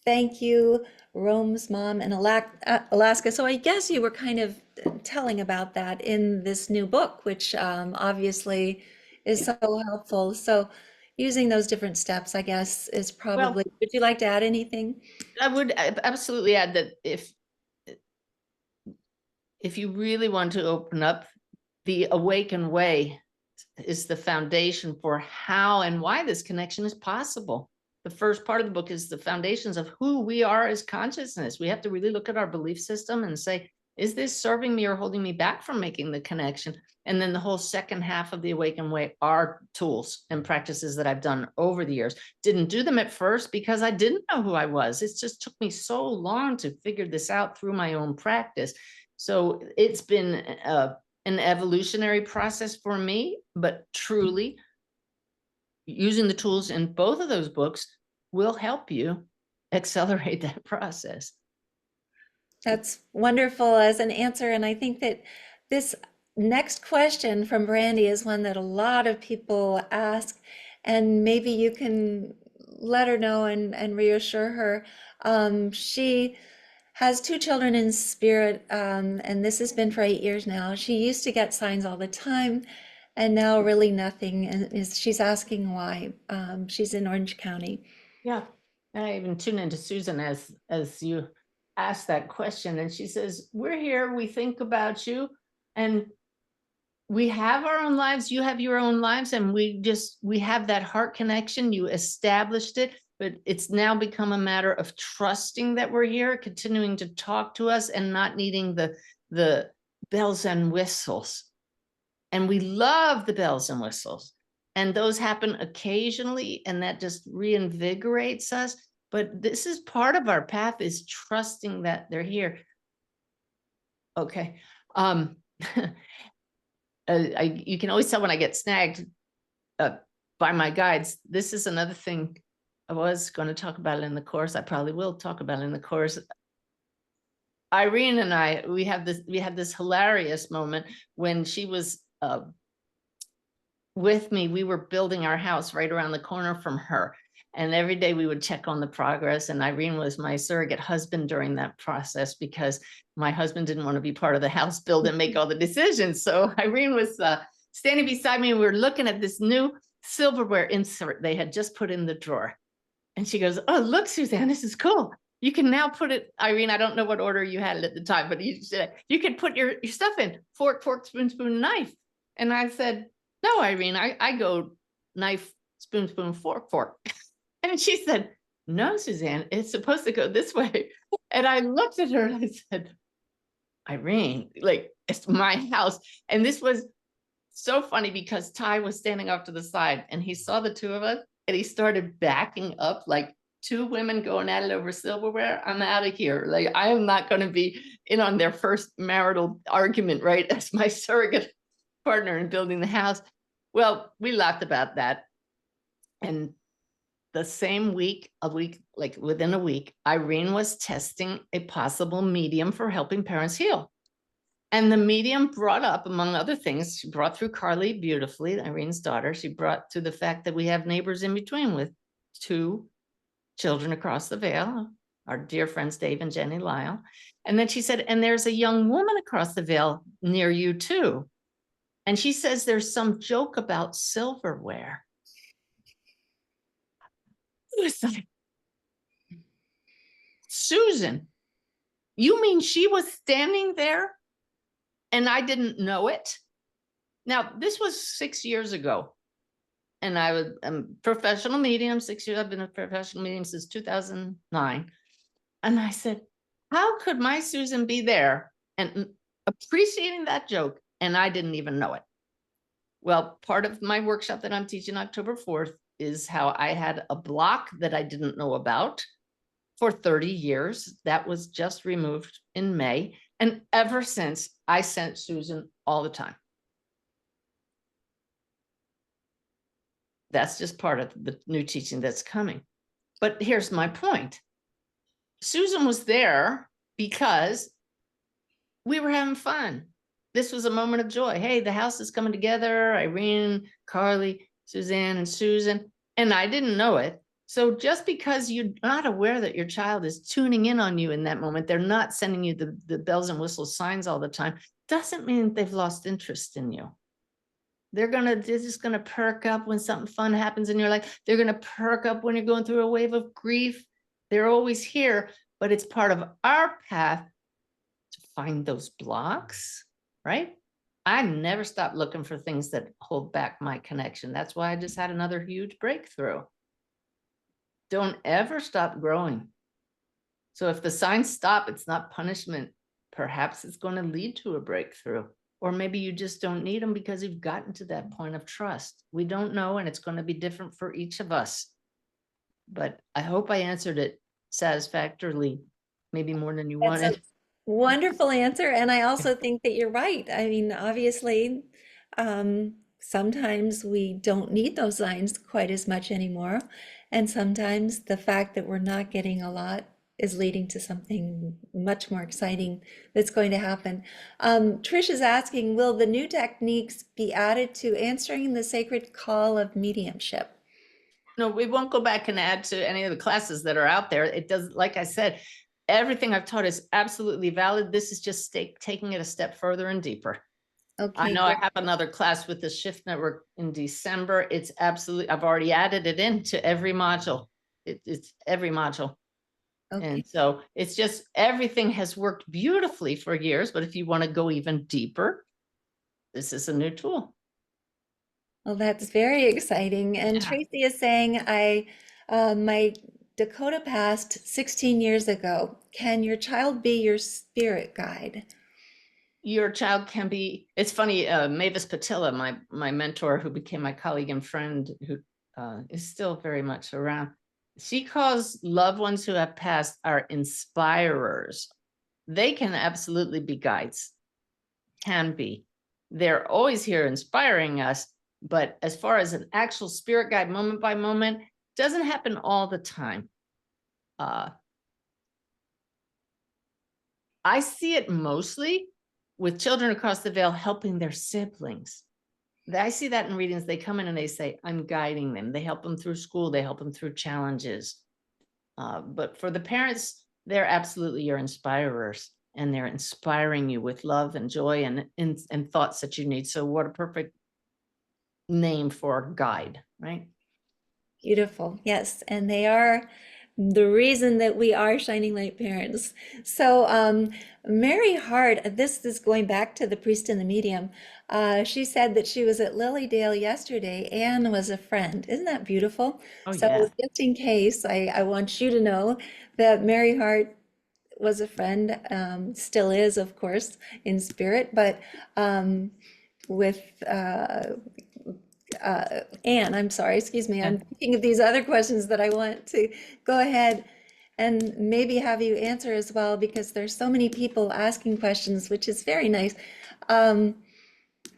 Thank you, Rome's mom in Alaska. So I guess you were kind of telling about that in this new book, which obviously is so helpful. So using those different steps, I guess, is probably, would you like to add anything? I would absolutely add that if you really want to open up, the awakened way is the foundation for how and why this connection is possible. The first part of the book is the foundations of who we are as consciousness. We have to really look at our belief system and say, is this serving me or holding me back from making the connection? And then the whole second half of the awakened way are tools and practices that I've done over the years. Didn't do them at first because I didn't know who I was. It just took me so long to figure this out through my own practice. So it's been an evolutionary process for me, but truly using the tools in both of those books will help you accelerate that process. That's wonderful as an answer. And I think that this next question from Brandy is one that a lot of people ask, and maybe you can let her know and reassure her. She has two children in spirit, and this has been for 8 years now. She used to get signs all the time, and now really nothing. And she's asking why. She's in Orange County. Yeah, I even tune into Susan as you ask that question, and she says, we're here, we think about you, and we have our own lives, you have your own lives, and we have that heart connection. You established it, but it's now become a matter of trusting that we're here, continuing to talk to us, and not needing the bells and whistles. And we love the bells and whistles, and those happen occasionally, and that just reinvigorates us. But this is part of our path, is trusting that they're here. Okay. You can always tell when I get snagged by my guides. This is another thing I was going to talk about it in the course. I probably will talk about it in the course. Irene and I, we had this hilarious moment when she was with me. We were building our house right around the corner from her. And every day we would check on the progress. And Irene was my surrogate husband during that process because my husband didn't want to be part of the house build and make all the decisions. So Irene was standing beside me, and we were looking at this new silverware insert they had just put in the drawer. And she goes, oh, look, Suzanne, this is cool. You can now put it, Irene, I don't know what order you had it at the time, but you could put your stuff in, fork, spoon, spoon, knife. And I said, no, Irene, I go knife, spoon, spoon, fork. And she said, no, Suzanne, it's supposed to go this way. And I looked at her and I said, Irene, like, it's my house. And this was so funny because Ty was standing off to the side and he saw the two of us and he started backing up like two women going at it over silverware. I'm out of here. Like, I am not going to be in on their first marital argument, right? As my surrogate partner in building the house. Well, we laughed about that. And the same week, like within a week, Irene was testing a possible medium for helping parents heal. And the medium brought up, among other things, she brought through Carly beautifully, Irene's daughter. She brought to the fact that we have neighbors in between with two children across the veil, our dear friends Dave and Jenny Lyle. And then she said, and there's a young woman across the veil near you too. And she says there's some joke about silverware. It was like, Susan, you mean she was standing there and I didn't know it? Now, this was 6 years ago. And I'm a professional medium, 6 years. I've been a professional medium since 2009. And I said, how could my Susan be there and appreciating that joke? And I didn't even know it. Well, part of my workshop that I'm teaching October 4th is how I had a block that I didn't know about for 30 years. That was just removed in May. And ever since, I sent Susan all the time. That's just part of the new teaching that's coming. But here's my point. Susan was there because we were having fun. This was a moment of joy. Hey, the house is coming together. Irene, Carly, Suzanne, and Susan. And I didn't know it. So just because you're not aware that your child is tuning in on you in that moment, they're not sending you the bells and whistles signs all the time, doesn't mean they've lost interest in you. They're just gonna perk up when something fun happens in your life. They're gonna perk up when you're going through a wave of grief. They're always here, but it's part of our path to find those blocks, right? I never stop looking for things that hold back my connection. That's why I just had another huge breakthrough. Don't ever stop growing. So if the signs stop, it's not punishment. Perhaps it's going to lead to a breakthrough. Or maybe you just don't need them because you've gotten to that point of trust. We don't know, and it's going to be different for each of us. But I hope I answered it satisfactorily, maybe more than you That's a wanted. wonderful answer. And I also think that you're right. I mean, obviously, sometimes we don't need those signs quite as much anymore. And sometimes the fact that we're not getting a lot is leading to something much more exciting that's going to happen. Trish is asking, will the new techniques be added to answering the sacred call of mediumship? No, we won't go back and add to any of the classes that are out there. It does, like I said, everything I've taught is absolutely valid. This is just taking it a step further and deeper. I Okay, know I great. have another class with the Shift Network in December. It's absolutely, I've already added it into every module. It's every module. Okay. And so it's just, everything has worked beautifully for years, but if you want to go even deeper, this is a new tool. Well, that's very exciting. And Yeah. Tracy is saying, my Dakota passed 16 years ago. Can your child be your spirit guide? Your child can be, it's funny, Mavis Patilla, my mentor, who became my colleague and friend, who is still very much around. She calls loved ones who have passed are inspirers. They can absolutely be guides, can be. They're always here inspiring us, but as far as an actual spirit guide moment by moment, doesn't happen all the time. I see it mostly with children across the veil helping their siblings. I see that in readings. They come in and they say, I'm guiding them. They help them through school. They help them through challenges. But for the parents, they're absolutely your inspirers, and they're inspiring you with love and joy and thoughts that you need. So what a perfect name for a guide, right? Beautiful. Yes. And they are the reason that we are shining light parents. So, Mary Hart, this is going back to the priest and the medium. She said that she was at Lilydale yesterday. Anne was a friend. Isn't that beautiful? Oh, So, yeah. just in case, I want you to know that Mary Hart was a friend, still is, of course, in spirit, but with Anne, I'm sorry, excuse me. I'm thinking of these other questions that I want to go ahead and maybe have you answer as well, because there's so many people asking questions, which is very nice.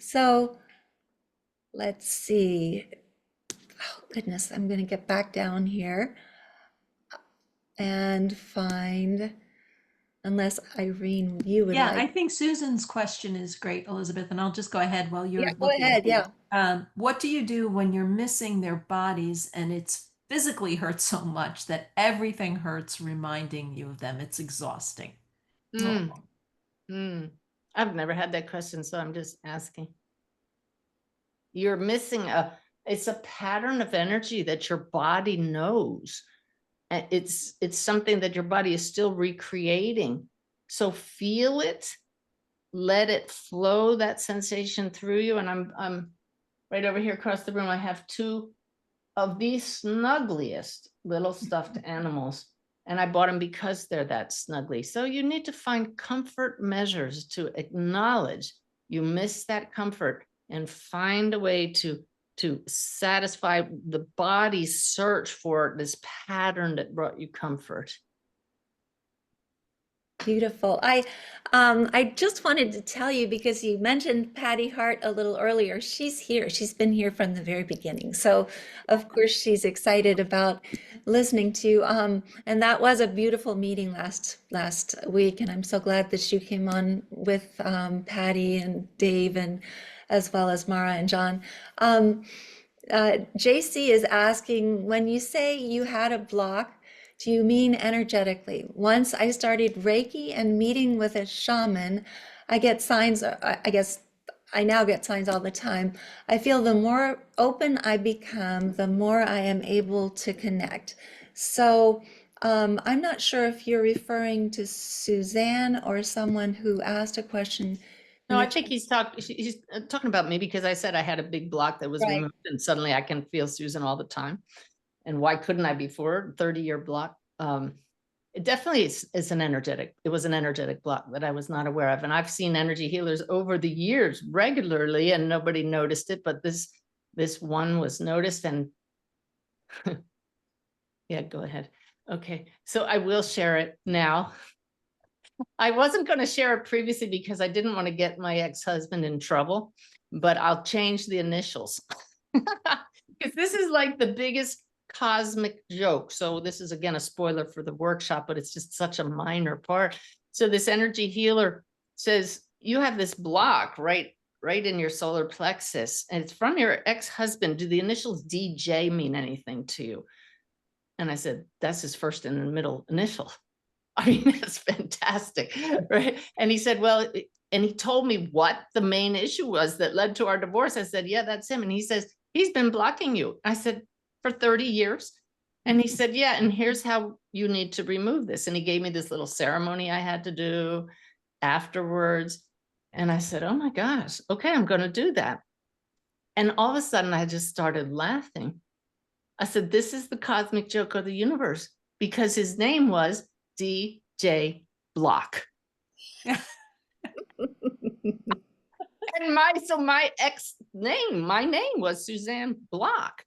So let's see. Oh, goodness, I'm going to get back down here and find, unless Irene, you would Yeah, like. I think Susan's question is great, Elizabeth, and I'll just go ahead while you're Yeah, go looking. ahead. Yeah. What do you do when you're missing their bodies and it's physically hurts so much that everything hurts reminding you of them? It's exhausting. Mm, mm. I've never had that question, so I'm just asking. You're missing it's a pattern of energy that your body knows. And it's something that your body is still recreating. So feel it, let it flow, that sensation through you. And I'm right over here across the room. I have two of the snuggliest little stuffed animals. And I bought them because they're that snuggly. So you need to find comfort measures to acknowledge you miss that comfort and find a way to satisfy the body's search for this pattern that brought you comfort. Beautiful. I just wanted to tell you, because you mentioned Patty Hart a little earlier. She's here. She's been here from the very beginning. So of course she's excited about listening to and that was a beautiful meeting last week, and I'm so glad that you came on with Patty and Dave, and as well as Mara and John. JC is asking, when you say you had a block, do you mean energetically? Once I started Reiki and meeting with a shaman, I get signs, I guess I now get signs all the time. I feel the more open I become, the more I am able to connect. So I'm not sure if you're referring to Suzanne or someone who asked a question. No, I think he's talking about me, because I said I had a big block that was Right. removed, and suddenly I can feel Susan all the time. And why couldn't I before? 30-year block. It definitely is an energetic. It was an energetic block that I was not aware of. And I've seen energy healers over the years regularly, and nobody noticed it. But this one was noticed. And yeah, go ahead. Okay, so I will share it now. I wasn't going to share it previously because I didn't want to get my ex-husband in trouble, but I'll change the initials. Because this is like the biggest cosmic joke. So this is, again, a spoiler for the workshop, but it's just such a minor part. So this energy healer says, you have this block right in your solar plexus, and it's from your ex-husband. Do the initials DJ mean anything to you? And I said, that's his first and middle initial. I mean, that's fantastic, right? And he said, well, and he told me what the main issue was that led to our divorce. I said, yeah, that's him. And he says, he's been blocking you. I said, for 30 years. And he said, yeah, and here's how you need to remove this. And he gave me this little ceremony I had to do afterwards. And I said, oh my gosh, okay, I'm going to do that. And all of a sudden I just started laughing. I said, this is the cosmic joke of the universe, because his name was DJ Block. And my ex name, my name was Suzanne Block.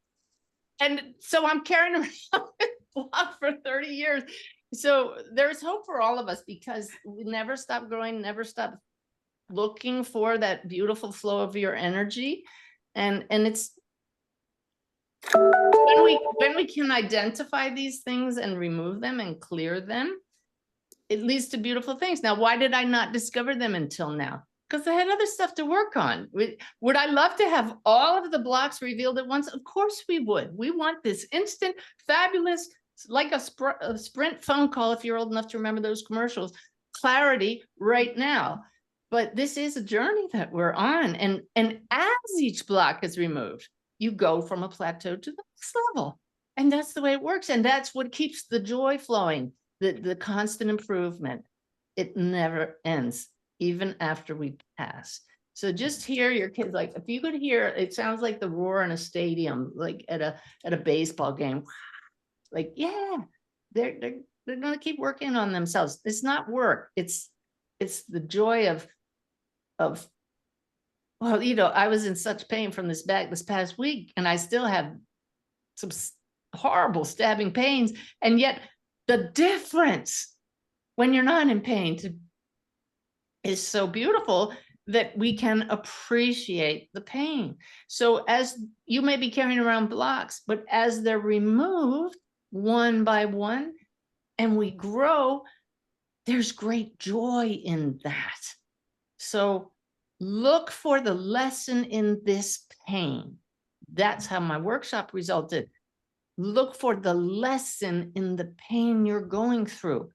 And so I'm carrying around Block for 30 years. So there's hope for all of us, because we never stop growing, never stop looking for that beautiful flow of your energy. And it's when we can identify these things and remove them and clear them, it leads to beautiful things. Now, why did I not discover them until now? Because I had other stuff to work on. Would I love to have all of the blocks revealed at once? Of course we would. We want this instant, fabulous, like a Sprint phone call, if you're old enough to remember those commercials, clarity right now. But this is a journey that we're on. And as each block is removed, you go from a plateau to the next level. And that's the way it works. And that's what keeps the joy flowing, the constant improvement. It never ends, even after we pass. So just hear your kids, like if you could hear, it sounds like the roar in a stadium, like at a baseball game. Like, yeah, they're gonna keep working on themselves. It's not work. It's the joy of well, I was in such pain from this back this past week, and I still have some horrible stabbing pains. And yet the difference when you're not in pain is so beautiful that we can appreciate the pain. So as you may be carrying around blocks, but as they're removed one by one and we grow, there's great joy in that. So look for the lesson in this pain. That's how my workshop resulted. Look for the lesson in the pain you're going through.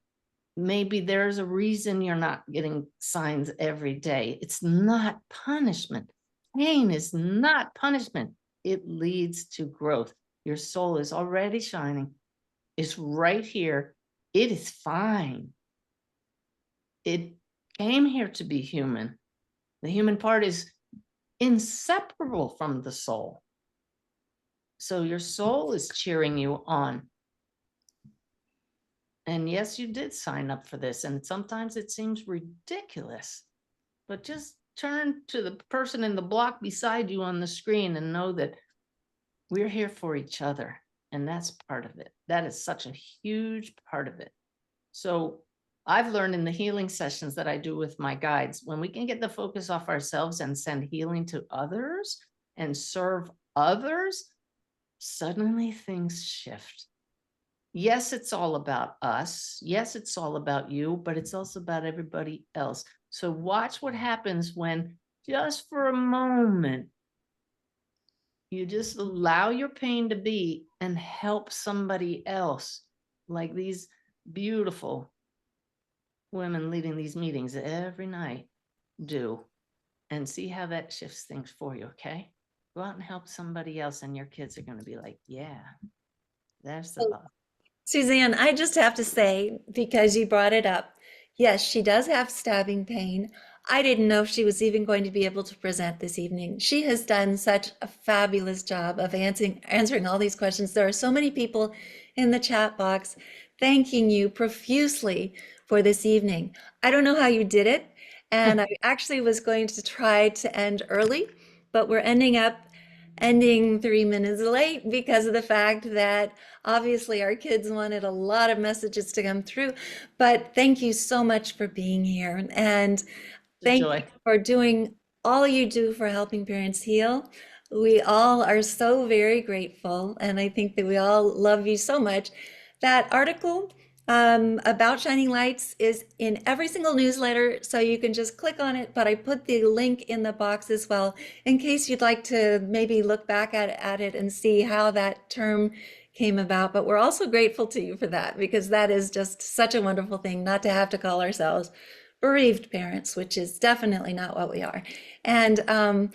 Maybe there's a reason you're not getting signs every day. It's not punishment. Pain is not punishment. It leads to growth. Your soul is already shining. It's right here. It is fine. It came here to be human. The human part is inseparable from the soul. So your soul is cheering you on. And yes, you did sign up for this. And sometimes it seems ridiculous, but just turn to the person in the block beside you on the screen and know that we're here for each other. And that's part of it. That is such a huge part of it. So I've learned in the healing sessions that I do with my guides, when we can get the focus off ourselves and send healing to others and serve others, suddenly things shift. Yes, it's all about us. Yes, it's all about you, but it's also about everybody else. So watch what happens when just for a moment, you just allow your pain to be and help somebody else, like these beautiful women leading these meetings every night do, and see how that shifts things for you, okay? Go out and help somebody else and your kids are going to be like, yeah, there's the love. Suzanne, I just have to say, because you brought it up, yes, she does have stabbing pain. I didn't know if she was even going to be able to present this evening. She has done such a fabulous job of answering all these questions. There are so many people in the chat box thanking you profusely for this evening. I don't know how you did it, and I actually was going to try to end early, but we're ending 3 minutes late because of the fact that obviously our kids wanted a lot of messages to come through. But thank you so much for being here, and thank you for doing all you do for helping parents heal. We all are so very grateful, and I think that we all love you so much. That article about Shining Lights is in every single newsletter, so you can just click on it, but I put the link in the box as well in case you'd like to maybe look back at it and see how that term came about. But we're also grateful to you for that, because that is just such a wonderful thing, not to have to call ourselves bereaved parents, which is definitely not what we are. And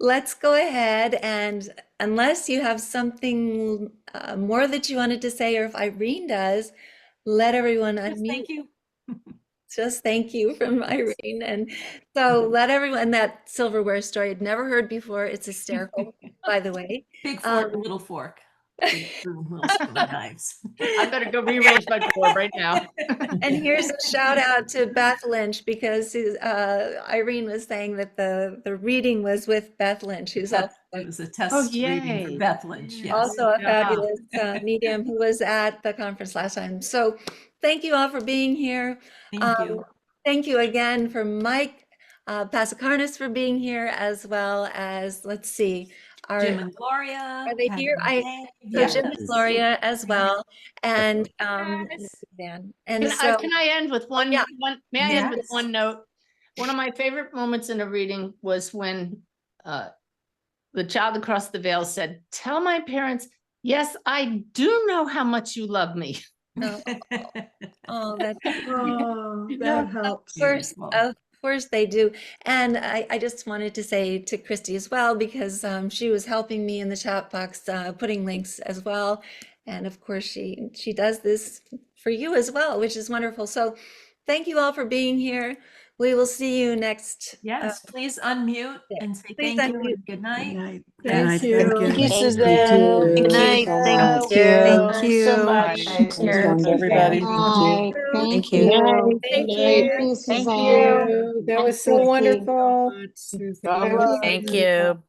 let's go ahead, and unless you have something more that you wanted to say, or if Irene does, let everyone unmute. Thank you. Just thank you from Irene. And so let everyone, that silverware story I'd never heard before. It's hysterical, by the way. Big fork, little fork. Big spoon, little spoon, knives. I better go rearrange my drawer right now. And here's a shout out to Beth Lynch, because Irene was saying that the reading was with Beth Lynch, who's It was a test reading for Beth Lynch. Yes. also a fabulous medium who was at the conference last time. So thank you all for being here. Thank you. Thank you again for Mike Pasakarnis for being here, as well as, let's see, Jim and Gloria. Are they here? Yes. Jim and Gloria as well, and Can so I end with one? yeah. May I end with one note? One of my favorite moments in a reading was when the child across the veil said, "Tell my parents, yes, I do know how much you love me." Oh, that helps. Of course they do. And I just wanted to say to Christy as well, because she was helping me in the chat box, putting links as well. And of course, she does this for you as well, which is wonderful. So thank you all for being here. We will see you next. Yes, please unmute and say Please thank you unmute. and good night. Good night. Thank Thank you. you, Suzanne. Suzanne. Good night. Thank Thank you you. so much. Thanks, Everybody. Thank Good you. night. Thank Thank you. you. That was so wonderful. God bless Thank you.